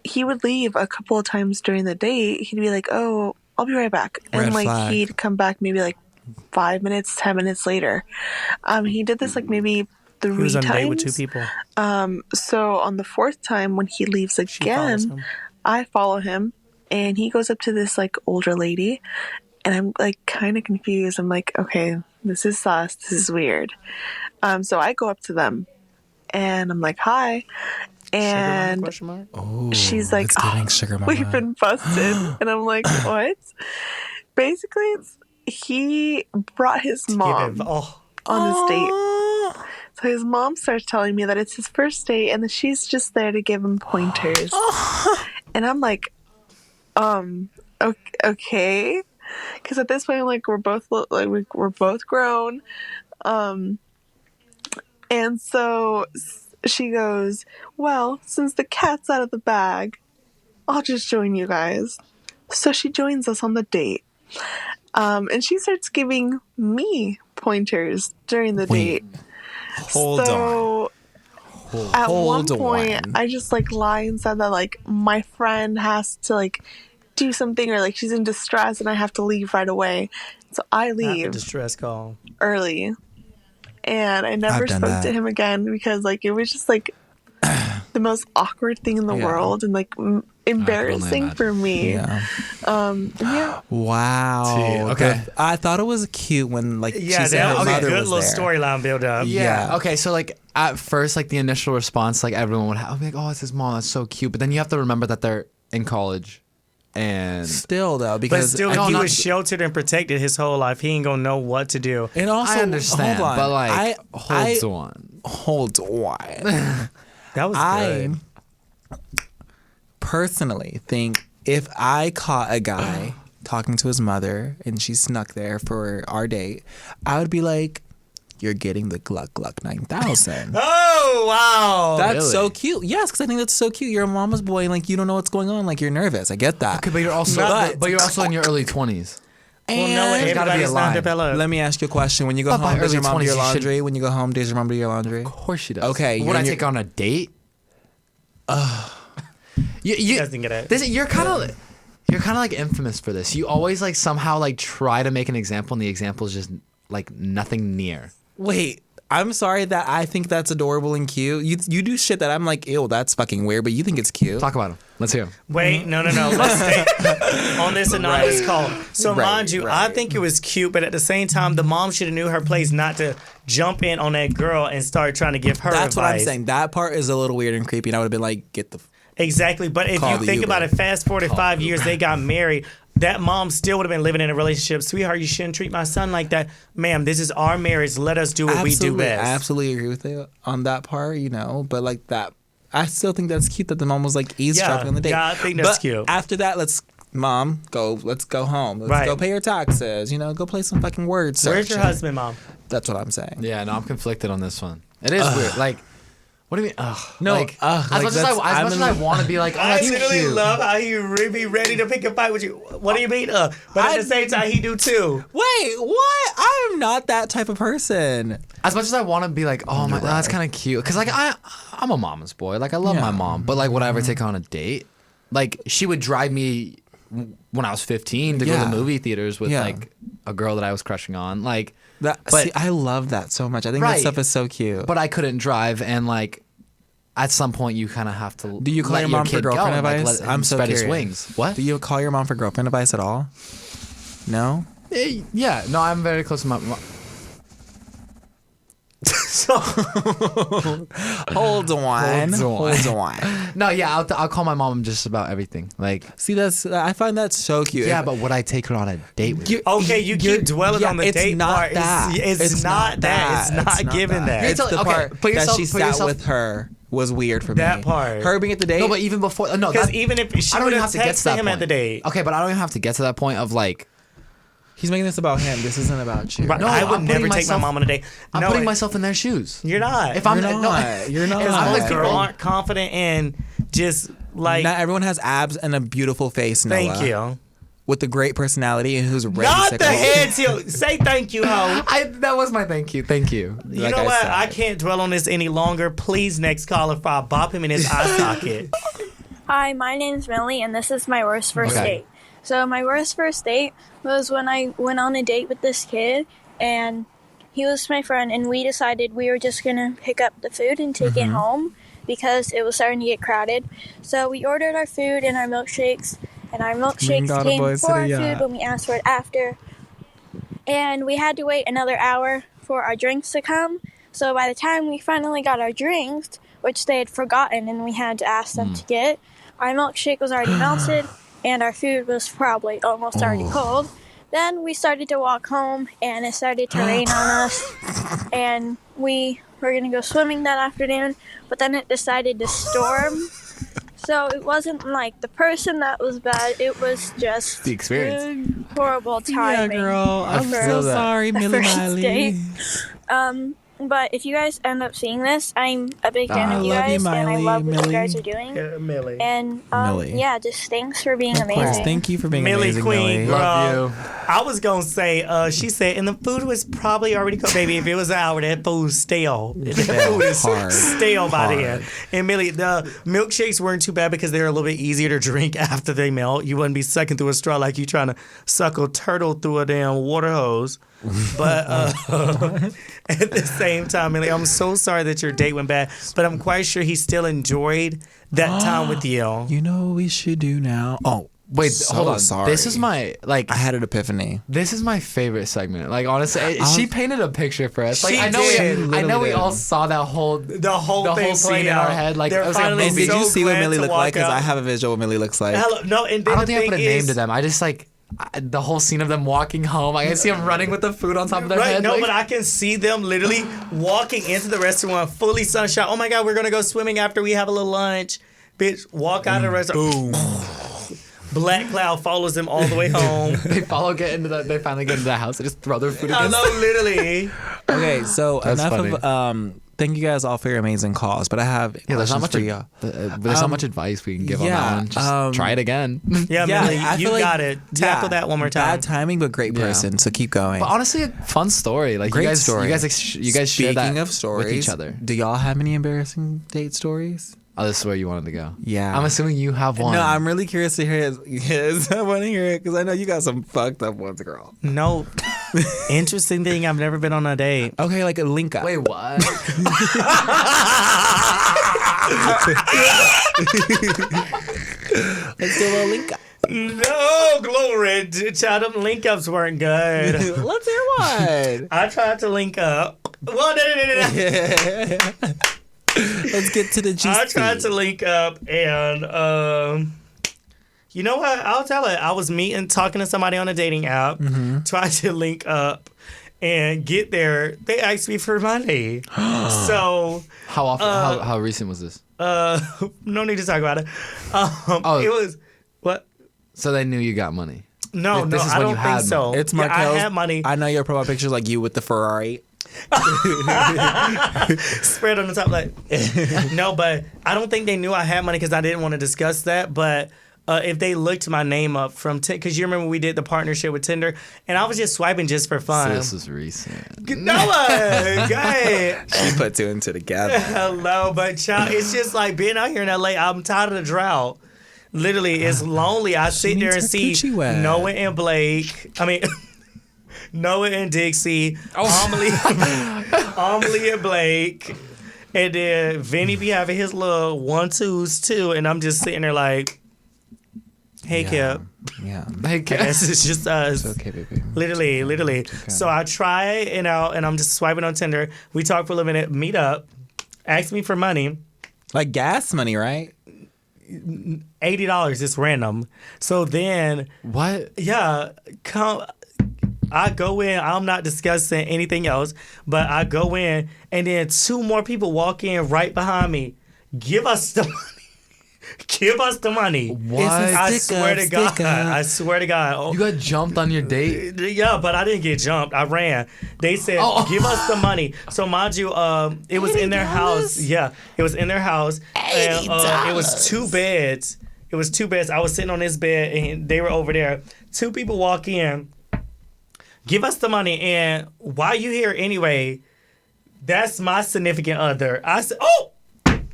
he would leave a couple of times during the date. He'd be like, "Oh, I'll be right back," and Red like flag. he'd come back maybe like 5 minutes, 10 minutes later. He did this like maybe 3 He was on a times. date with 2 people. So on the 4th time, when he leaves follows again, him. I follow him, and he goes up to this like older lady, and I'm like kind of confused. I'm like, okay, this is sus. This is weird. So I go up to them, and I'm like, hi, and Oh, she's like, it's getting "Oh, sugar mama. we've been busted," and I'm like, what? Basically, he brought his mom on this date. So his mom starts telling me that it's his first date and that she's just there to give him pointers. And I'm like, okay, because at this point, like, we're both grown. And so she goes, well, since the cat's out of the bag, I'll just join you guys. So she joins us on the date. And she starts giving me pointers during the date. Hold on. At one Hold point, on. I just like lied and said that like my friend has to like do something or like she's in distress and I have to leave right away. So I Not the leave distress call. early. And I never I've done spoke that. to him again because like it was just like the most awkward thing in the Yeah. world and like embarrassing imagine. for me. Yeah. Yeah. Wow. See, okay. I thought it was cute when like Yeah, she said that her was a mother good was little there. storyline build up. Yeah. Okay, so like at first, like the initial response, like everyone would have like, "Oh, it's his mom. That's so cute." But then you have to remember that they're in college, and Still though, But because still, No, he not- was sheltered and protected his whole life. He ain't gonna know what to do. and also I understand, hold on. but like, I hold on. hold on. That was I good. personally think if I caught a guy talking to his mother and she snuck there for our date, I would be like, "You're getting the Gluck Gluck 9000." Oh wow! That's Really? so cute. Yes, because I think that's so cute. You're a mama's boy and like you don't know what's going on. Like you're nervous. I get that. Okay, but you're also, but you're also in your early 20s. well, no, And- There's gotta be a everybody's not line. developed. Let me ask you a question. When you go But by home, does early your mom do 20s, your you should- laundry? When you go home, does your mom do your laundry? Of course she does. Okay, Would you're I in your- take her on a date? He You doesn't get it. You're kind of like infamous for this. You always like somehow like try to make an example, and the example is just like nothing near. Wait, I'm sorry that I think that's adorable and cute. You do shit that I'm like, ew, that's fucking weird, but you think it's cute. Talk about him. Let's hear him. Wait, no. Let's stay on this anonymous call. So Right, mind you, I right. think it was cute, but at the same time, the mom should have knew her place not to jump in on that girl and start trying to give her That's what I'm advice. saying. That part is a little weird and creepy, and I would have been like, get the. Exactly, but if Call you the think Uber. about it, fast forward 5 years, they got married. That mom still would have been living in a relationship. Sweetheart, you shouldn't treat my son like that. Ma'am, this is our marriage. Let us do what we do best. I absolutely agree with you on that part, but like that, I still think that's cute that the mom was like eavesdropping on the date. yeah, I think that's But cute. After that, let's go home. Let's Right. go pay your taxes. Go play some fucking word search. Where's your husband, Mom? That's what I'm saying. Yeah, no, I'm conflicted on this one. It is weird. Like, what do you mean? Ugh. No, like, ugh, as like much as that's- I, I'm as in much as I the- want to be like, oh, I that's literally cute. love how he really be ready to pick a fight with you. What do you mean? But at the same time, he do too. Wait, what? I'm not that type of person. As much as I want to be like, oh my, that's kind of cute, because like I'm a mama's boy. Like I love my mom, but like would I ever take her on a date? Like she would drive me when I was 15 to go to Yeah. the movie theaters with Yeah. like a girl that I was crushing on. Like, But But- I love that so much. I think that Right. stuff is so cute. but I couldn't drive, and like at some point you kind of have to. Do you call let your mom for kid go girlfriend and, like, advice? let him I'm so spread curious. his wings. What? Do you call your mom for girlfriend advice at all? No. Yeah, no, I'm very close to my mom. Hold on. Hold Hold on. No, yeah, I'll call my mom just about everything. Like, See, I find that so cute. yeah, but would I take her on a date with you? Okay, you keep dwelling on the it's date not part. That. It's not that. It's not giving that. It's the Okay, part put that yourself- she put sat yourself- with her was weird for me. That part. Her being at the date. No, but even before, no, Because that, even if she I don't would even have have to get to texted that him point. at the date. Okay, but I don't even have to get to that point of like, he's making this about him. This isn't about you. Right, No, I would I'm never putting take my myself- mom on a date. I'm No, putting myself in their shoes. You're not. If I'm You're not. You're not. As I'm long like as people girl. aren't confident and just like, Not everyone has abs and a beautiful face, Noah. thank you. With a great personality and who's ready Not to the go. head tilt. Say thank you, ho. That was my thank you. Thank you. You Like know I what? said. I can't dwell on this any longer. Please, next caller, if I bop him in his eye socket. Hi, my name's Millie, and this is my worst first Okay. date. So my worst first date was when I went on a date with this kid, and he was my friend, and we decided we were just gonna pick up the food and take it home because it was starting to get crowded. So we ordered our food and our milkshakes, and our milkshakes daughter came boys before our to the food yacht. when we asked for it after. And we had to wait another hour for our drinks to come. So by the time we finally got our drinks, which they had forgotten and we had to ask them to get, our milkshake was already melted and our food was probably almost already cold. Then we started to walk home and it started to rain on us, and we were going to go swimming that afternoon, but then it decided to storm. So it wasn't like the person that was bad, it was just The experience. horrible Yeah, timing. girl. I'm for so the sorry, Millie first Miley. date. But if you guys end up seeing this, I'm a big fan of you love you, guys, and I Miley, love what Millie. you guys are doing. Millie. And Millie. yeah, just thanks for being Of course. amazing. Thank you for being Millie amazing, Queen, Millie. girl. Love you. I was gonna say, she said, and the food was probably already cooked. Baby, if it was an hour, that food's stale. That food is Hard. stale by the Hard. end. And Millie, the milkshakes weren't too bad because they're a little bit easier to drink after they melt. You wouldn't be sucking through a straw like you trying to suck a turtle through a damn water hose. But at the same time, Millie, I'm so sorry that your date went bad, but I'm quite sure he still enjoyed that time with you. You know what we should do now? Oh, Wait, so hold on. sorry. This is my I had an epiphany. This is my favorite segment. Like honestly, she painted a picture for us. Like She I know, did. I know we Literally all did. saw that whole The whole thing scene played in our out. head. Like They're I was like, finally And did you so see what glad Millie to looked walk like? Because out. I have a visual what Millie looks like. Hello, no, and then I don't the think I thing put a name is, to them. I just like the whole scene of them walking home. I can see them running with the food on top of their Right, head. no, like, but I can see them literally walking into the restaurant fully sunshine. Oh my God, we're gonna go swimming after we have a little lunch. Bitch, walk out of the restaurant. Boom. Black cloud follows them all the way home. they they finally get into the house. They just throw their food I against. know, literally. Okay, so That's enough funny. of thank you guys all for your amazing calls, but I have Yeah, there's not questions much. for y'all. There's not much advice we can give on yeah, that one. Just try it again. Yeah, Millie, I you feel like- got it. Tackle yeah, that one more time. Bad timing, but great Yeah. person. So keep going. But honestly, a fun story. Like Great you guys, story. you guys share that Speaking of stories, with each other. do y'all have any embarrassing date stories? Oh, this is where you wanted to go. Yeah. I'm assuming you have one. No, I'm really curious to hear his. I want to hear it because I know you got some fucked up ones, girl. No. Interesting thing, I've never been on a date. Okay, like a link up. Wait, what? Let's do a little link up. No, glory. Child, them link ups weren't good. Let's hear one. I tried to link up. Well, no. Let's get to the juicy. I tried to link up and you know what? I'll tell it. I was talking to somebody on a dating app, tried to link up and get there. They asked me for money. So How often? How recent was this? no need to talk about it. Oh. It was what? So they knew you got money. No, This is I when don't you think had so. It's Yeah, Markell's. I had money I know your profile pictures like you with the Ferrari. spread on the top like no, but I don't think they knew I had money because I didn't want to discuss that. But if they looked my name up from because you remember we did the partnership with Tinder and I was just swiping just for So fun. this was recent. Noah, guy. She put two and two together. Hello, but child, it's just like being out here in LA. I'm tired of the drought. Literally, it's lonely. I sit there and needs her see coochie wet. Noah and Blake. I mean, Noah and Dixie. Amelie and Blake. And then Vinny be having his little 1-2s too. And I'm just sitting there like, hey, Kip. Yeah. Hey, This is just us. Okay, baby. Literally. So I try it out and I'm just swiping on Tinder. We talk for a little minute, meet up, ask me for money. Like gas money, right? $80, it's random. So then, What? yeah, I go in, I'm not discussing anything else, but I go in and then two more people walk in right behind me. Give us the money. Give us the money. What? I Stick swear up, to God. stick up. I swear to God. Oh, You got jumped on your date? yeah, but I didn't get jumped. I ran. They said, Oh. give us the money. So mind you, it was in their house. Yeah, it was in their house. And it was two beds. It was two beds. I was sitting on this bed and they were over there. Two people walk in, give us the money. And why you here anyway? That's my significant other. I said, oh,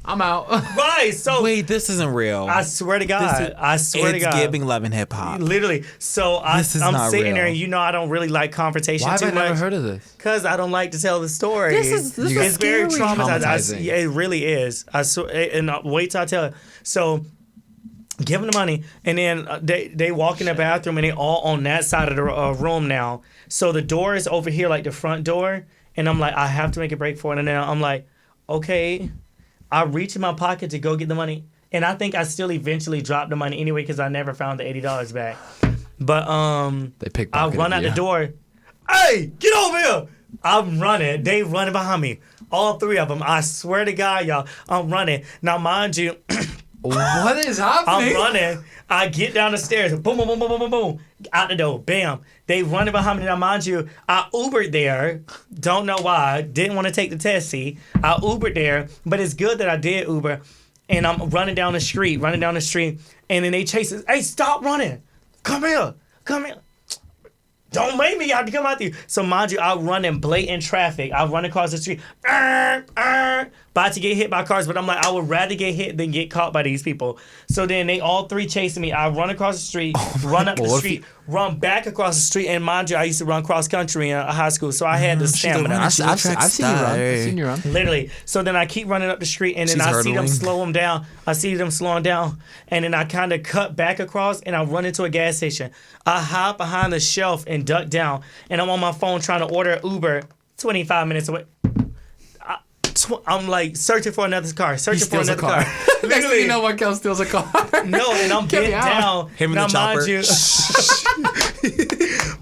I'm out. right. So Wait, this isn't real. I swear to God. I swear to it's God. giving love and hip hop. Literally. So This is I'm not sitting real. there and you know I don't really like confrontation Why have too I much. never heard of this? Because I don't like to tell the story. This is it's very scary. traumatizing. Traumatizing. Yeah, it really is. I swear, and wait till I tell it. So, give them the money, and then they walk in the bathroom, and they all on that side of the room now. So the door is over here, like the front door, and I'm like, I have to make a break for it, and then I'm like, okay. I reach in my pocket to go get the money, and I think I still eventually dropped the money anyway because I never found the $80 back. But They pickpocketed I run out you. the door. Hey, get over here! I'm running. They running behind me. All three of them. I swear to God, y'all. I'm running. Now, mind you, What is happening? I'm running. I get down the stairs. Boom, boom, boom, boom, boom, boom, boom. Out the door. Bam. They running behind me. Now, mind you, I Ubered there. Don't know why. Didn't want to take the taxi. I Ubered there, but it's good that I did Uber. And I'm running down the street. And then they chase us. Hey, stop running. Come here. Don't make me have to come out to you. So mind you, I run in blatant traffic. I run across the street. About to get hit by cars, but I'm like, I would rather get hit than get caught by these people. So then they all three chasing me. I run across the street, run up the street, run back across the street. And mind you, I used to run cross country in high school, so I had the stamina. I've seen you run. I've seen you run. Literally. So then I keep running up the street, and then I see them slow them down. And then I kind of cut back across, and I run into a gas station. I hide behind the shelf and duck down, and I'm on my phone trying to order an Uber 25 minutes away. I'm like searching for another car. Next thing you know, Markell steals a car. No, and I'm bent down. Him and the chopper.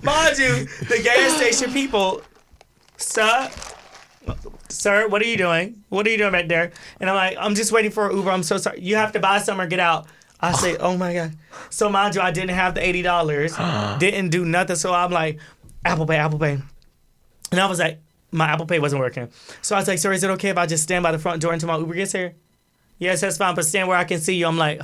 Mind you, the gas station people, sir, what are you doing? What are you doing back there? And I'm like, I'm just waiting for an Uber. I'm so sorry. You have to buy some or get out. I say, oh my God. So mind you, I didn't have the $80. Didn't do nothing. So I'm like, Apple Pay. And I was like, my Apple Pay wasn't working. So I was like, sir, is it okay if I just stand by the front door until my Uber gets here? Yes, that's fine, but stand where I can see you. I'm like,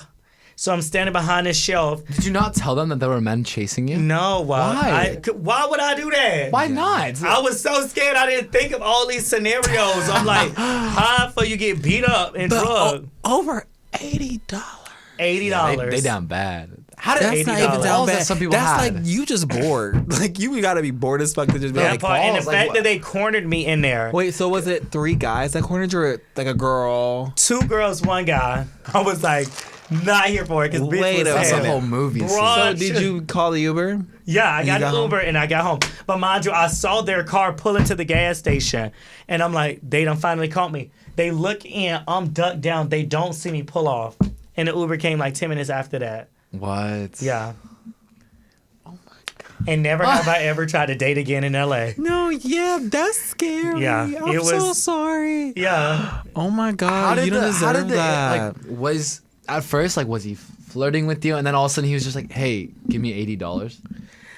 so I'm standing behind this shelf. Did you not tell them that there were men chasing you? No. Why? Why would I do that? Why not? I was so scared I didn't think of all these scenarios. I'm like, how for you get beat up and drugged? Over $80. $80. They down bad. That's not even down bad. Some people That's had. like you just bored. Like you gotta be bored as fuck to just be like. And the fact what? that they cornered me in there. Wait, so was it 3 guys that cornered you, or like a girl? 2 girls, 1 guy. I was like, not here for it because bitch was That's a sad. whole movie. So did you call the Uber? Yeah, I got an got Uber and I got home. But mind you, I saw their car pull into the gas station, and I'm like, they done finally caught me. They look in, I'm ducked down. They don't see me pull off, and the Uber came like 10 minutes after that. What? Yeah. And never have I ever tried to date again in LA. No, yeah, that's scary. Yeah, I'm so sorry. Yeah. Oh my God, you don't deserve that. Was at first was he flirting with you, and then all of a sudden he was just like, "Hey, give me $80."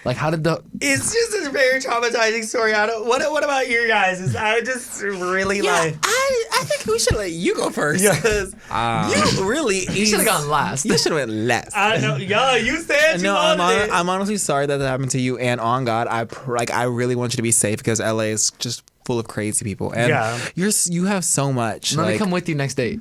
Like, how did the? It's just a very traumatizing story. What about you guys? I just really like. I think we should let you go first. Because you should have gone last. You should have went last. I know. Yeah, you said you wanted it. I'm honestly sorry that happened to you. And on God, I really want you to be safe because LA is just full of crazy people. And you have so much. Let me come with you next date.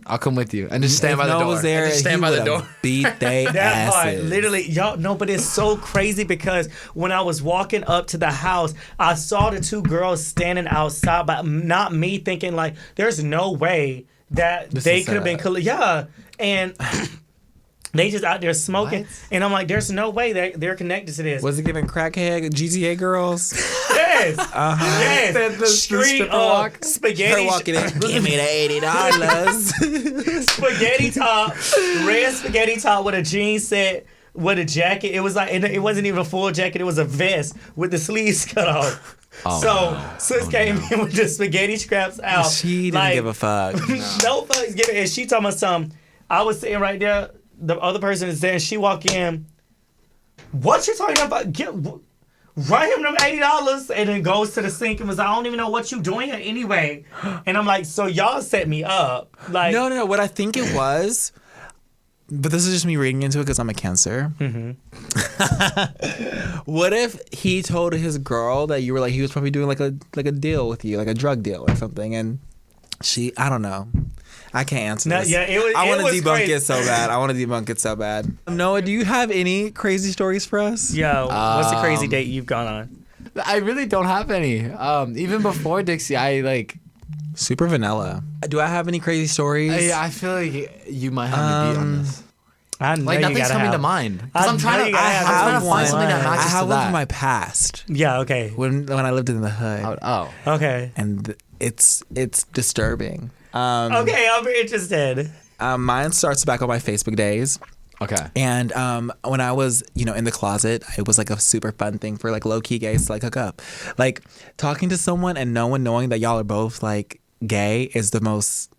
I'll come with you and just stand by the door. Was there, just stand by the door. Beat they That part, asses. literally, y'all know, but it's so crazy because when I was walking up to the house, I saw the 2 girls standing outside, but not me thinking like, there's no way that they could have been, yeah, and they just out there smoking, and I'm like, there's no way they're connected to this. Was it giving crackhead GTA girls? Yes. Yes. The Street walk. spaghetti. Her walking in. Give me the $80. Spaghetti top, red spaghetti top with a jean set with a jacket. It was like it wasn't even a full jacket. It was a vest with the sleeves cut off. Sis came in with the spaghetti scraps out. She didn't give a fuck. No fucks given. And she told me something. I was sitting right there. The other person is there, and she walk in. What you talking about? Write him them $80, and then goes to the sink and was like, I don't even know what you doing here anyway. And I'm like, so y'all set me up. Like, No. What I think it was, but this is just me reading into it because I'm a Cancer. Mm-hmm. What if he told his girl that you were like, he was probably doing like a deal with you, like a drug deal or something, and I don't know. I can't answer this. Yeah, I want to debunk crazy. it so bad. I want to debunk it so bad. Noah, do you have any crazy stories for us? Yo, what's the crazy date you've gone on? I really don't have any. Even before Dixie, I super vanilla. Do I have any crazy stories? I feel like you might have me beat on this. I know Like, nothing's coming to mind. Because I'm trying to find something that matches I have to one that. from my past. Yeah, okay. When I lived in the hood. Oh. Okay. And it's disturbing. Okay, I'm very interested. Mine starts back on my Facebook days. Okay. And when I was, in the closet, it was like a super fun thing for like low key gays to like hook up. Like talking to someone and no one knowing that y'all are both like gay is the most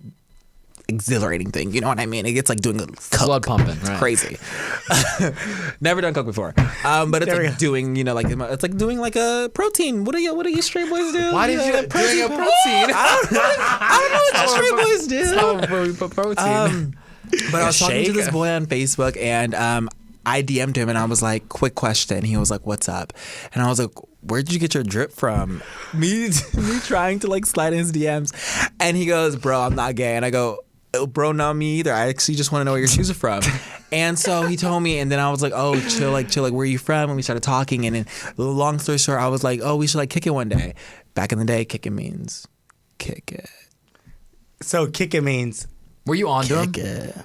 exhilarating thing. You know what I mean? It gets like doing a coke. Blood pumping, It's right. crazy. Never done coke before. But it's like doing, like it's like doing like a protein. What do you straight boys do? Why did you doing a protein? I don't know what the straight boys do. That's how we put protein. But I was talking to shake? this boy on Facebook, and I DM'd him, and I was like, quick question. He was like, what's up? And I was like, where'd you get your drip from? Me trying to like slide in his DMs. And he goes, bro, I'm not gay. And I go, bro, not me either. I actually just want to know where your shoes are from. And so he told me, and then I was like, oh, chill, like, where are you from? And we started talking, and then long story short, I was like, oh, we should like kick it one day. Back in the day, kick it means kick it. So kick it means. Were you onto him?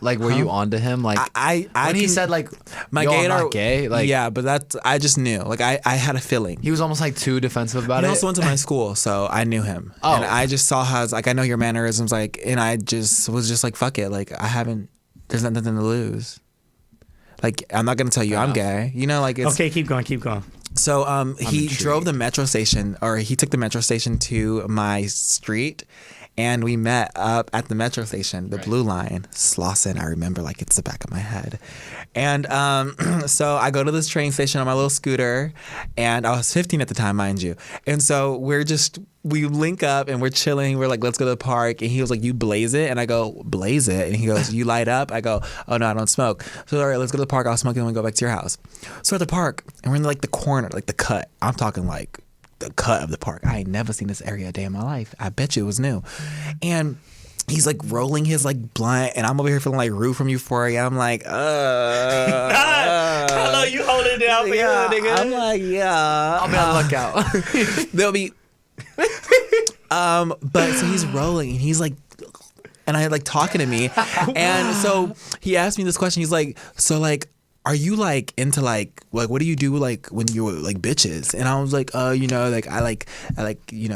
Like, were you onto him? Like, when he said like, my yo, I'm gaydar, not gay. Like, yeah, but I just knew. Like, I had a feeling. he was almost like too defensive about He it. also went to my school, so I knew him. Oh. And I just saw how, like, I know your mannerisms, like, and I just was just like, fuck it. Like, there's nothing to lose. Like, I'm not going to tell you I'm gay. You know, like, it's. Okay, keep going. So, he intrigued. drove the metro station, or he took the metro station to my street. And we met up at the metro station, the Blue Line, Slauson. I remember like it's the back of my head. And so I go to this train station on my little scooter, and I was 15 at the time, mind you. And so we link up and we're chilling. We're like, let's go to the park. And he was like, you blaze it? And I go, blaze it? And he goes, you light up? I go, oh no, I don't smoke. So all right, let's go to the park. I'll smoke and then we go back to your house. So at the park, and we're in like the corner, like the cut. I'm talking like the cut of the park. I ain't never seen this area a day in my life. I bet you it was new. And he's like rolling his like blunt, and I'm over here feeling like Rue from Euphoria. I'm like, Hello, you holding it down for yeah. your nigga. I'm like, yeah. I'll be on the lookout. There'll be but so he's rolling and he's like, and I like talking to me, and so he asked me this question. He's like, so like, are you like into like what do you do like when you're like bitches? And I was like, like I like You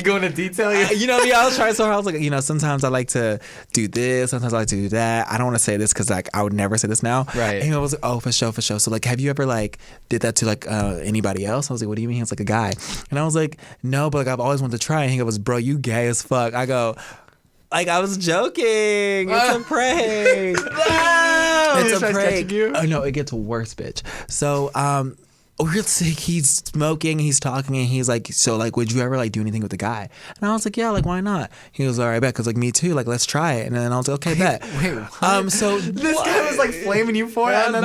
go into detail? I was trying so hard. I was like, sometimes I like to do this, sometimes I like to do that. I don't want to say this because like I would never say this now. Right. And he was like, oh, for sure. So like, have you ever like did that to like anybody else? I was like, what do you mean? He was like, a guy. And I was like, no, but like I've always wanted to try. And he goes, bro, you gay as fuck. I go, like, I was joking. It's a prank. No! It's a prank. Oh no, it gets worse, bitch. So he's smoking, he's talking, and he's like, so like, would you ever like do anything with a guy? And I was like, yeah, like why not? He was all right, bet, because like me too, like let's try it. And then I was like, okay, bet. Wait, what? So This guy was like flaming you for it. No,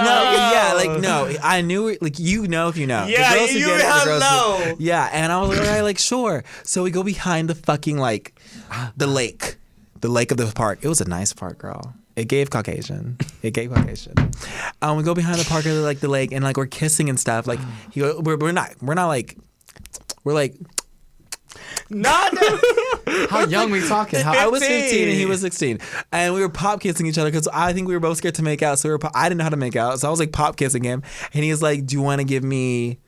I knew it. Like, you know if you know. Yeah, The girls who you get it, the have girls who- know. Yeah, and I was like, all right, like sure. So we go behind the fucking like the lake of the park. It was a nice park, girl. It gave Caucasian. We go behind the park of like the lake, and like we're kissing and stuff. Like we're like. Not. How young we talking? I was 15. 15 and he was 16, and we were pop kissing each other because I think we were both scared to make out. So I didn't know how to make out, so I was like pop kissing him, and he was like, "Do you want to give me?"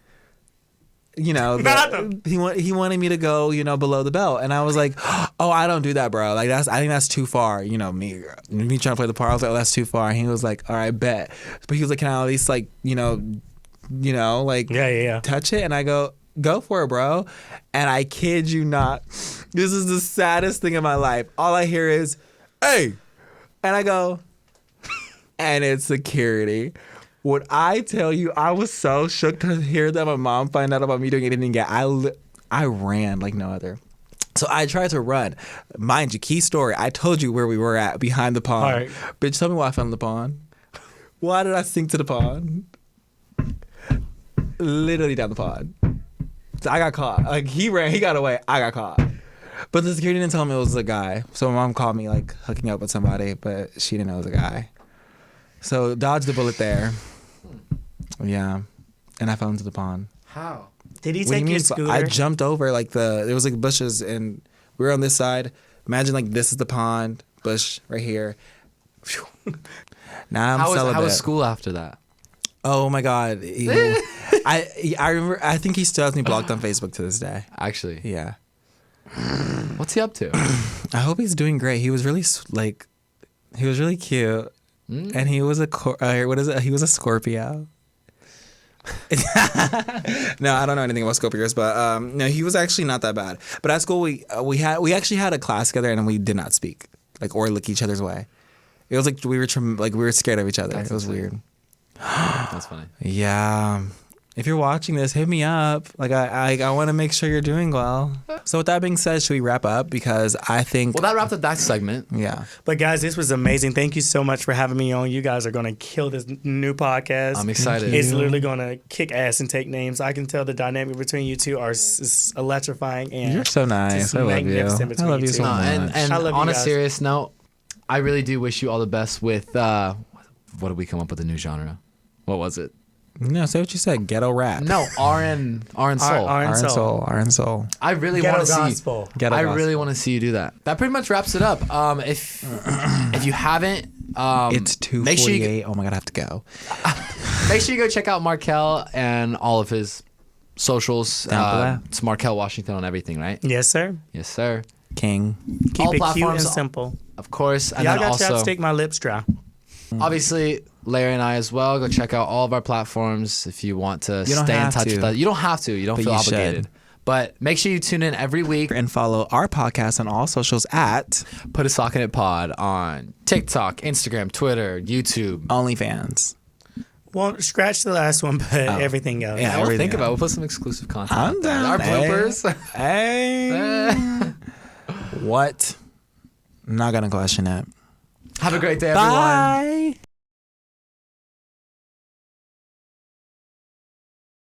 He wanted me to go, below the belt, and I was like, "Oh, I don't do that, bro. Like I think that's too far. Me trying to play the part. I was like, oh, that's too far." And he was like, "All right, bet." But he was like, "Can I at least like, like, Yeah. touch it?" And I go for it, bro. And I kid you not, this is the saddest thing in my life. All I hear is, "Hey," and I go, and it's security. Would I tell you, I was so shook to hear that my mom find out about me doing anything gay. I ran like no other. So I tried to run. Mind you, key story, I told you where we were at, behind the pond. All right. Bitch, tell me why I fell in the pond. Why did I sink to the pond? Literally down the pond. So I got caught. Like, he ran, he got away, I got caught. But the security didn't tell me it was a guy. So my mom called me like hooking up with somebody, but she didn't know it was a guy. So dodged the bullet there. Yeah. And I fell into the pond. How? Did he What do you take your mean? scooter? I jumped over like there was like bushes, and we were on this side. Imagine like this is the pond, bush right here. Now I'm celibate. How was school after that? Oh my God. I remember, I think he still has me blocked on Facebook to this day. Actually, Yeah. what's he up to? I hope he's doing great. He was really he was really cute. And he was he was a Scorpio. No, I don't know anything about Scorpios, but no, he was actually not that bad. But at school we actually had a class together, and we did not speak. like or look each other's way. It was like we were scared of each other. That's it was insane. weird. That's funny. Yeah. If you're watching this, hit me up. Like I want to make sure you're doing well. So with that being said, should we wrap up? Because I think Well, that wrapped up that segment. yeah. But guys, this was amazing. Thank you so much for having me on. You guys are gonna kill this new podcast. I'm excited. It's literally gonna kick ass and take names. I can tell the dynamic between you two are electrifying and You're so nice. just I love you. magnificent I between love you you so two. much. And I love on you a guys. serious note, I really do wish you all the best with what did we come up with a new genre? What was it? No, say what you said. Ghetto rap. No, RN Soul. R and Soul. I really Ghetto want to see. gospel. Ghetto I gospel. really want to see you do that. That pretty much wraps it up. If you haven't, It's 2:48. make sure you Oh my god, I have to go. make sure you go check out Markell and all of his socials. Down below. It's Markell Washington on everything, right? Yes, sir. Yes, sir. King. Keep All it cute and platforms. simple. Of course, and Y'all then got also chapstick, my lips dry. obviously Larry and I as well. Go check out all of our platforms if you want to You don't stay in have touch to. with us. You don't have to. You don't But feel you should. obligated. But make sure you tune in every week. And follow our podcast on all socials at Put a Sock in It Pod on TikTok, Instagram, Twitter, YouTube. OnlyFans. Well, scratch the last one, but everything else. Yeah. We'll everything think about it. else. We'll put some exclusive content. I'm out there. down. Our Hey. bloopers. Hey. What? I'm not gonna question that. Have a great day, everyone. Bye.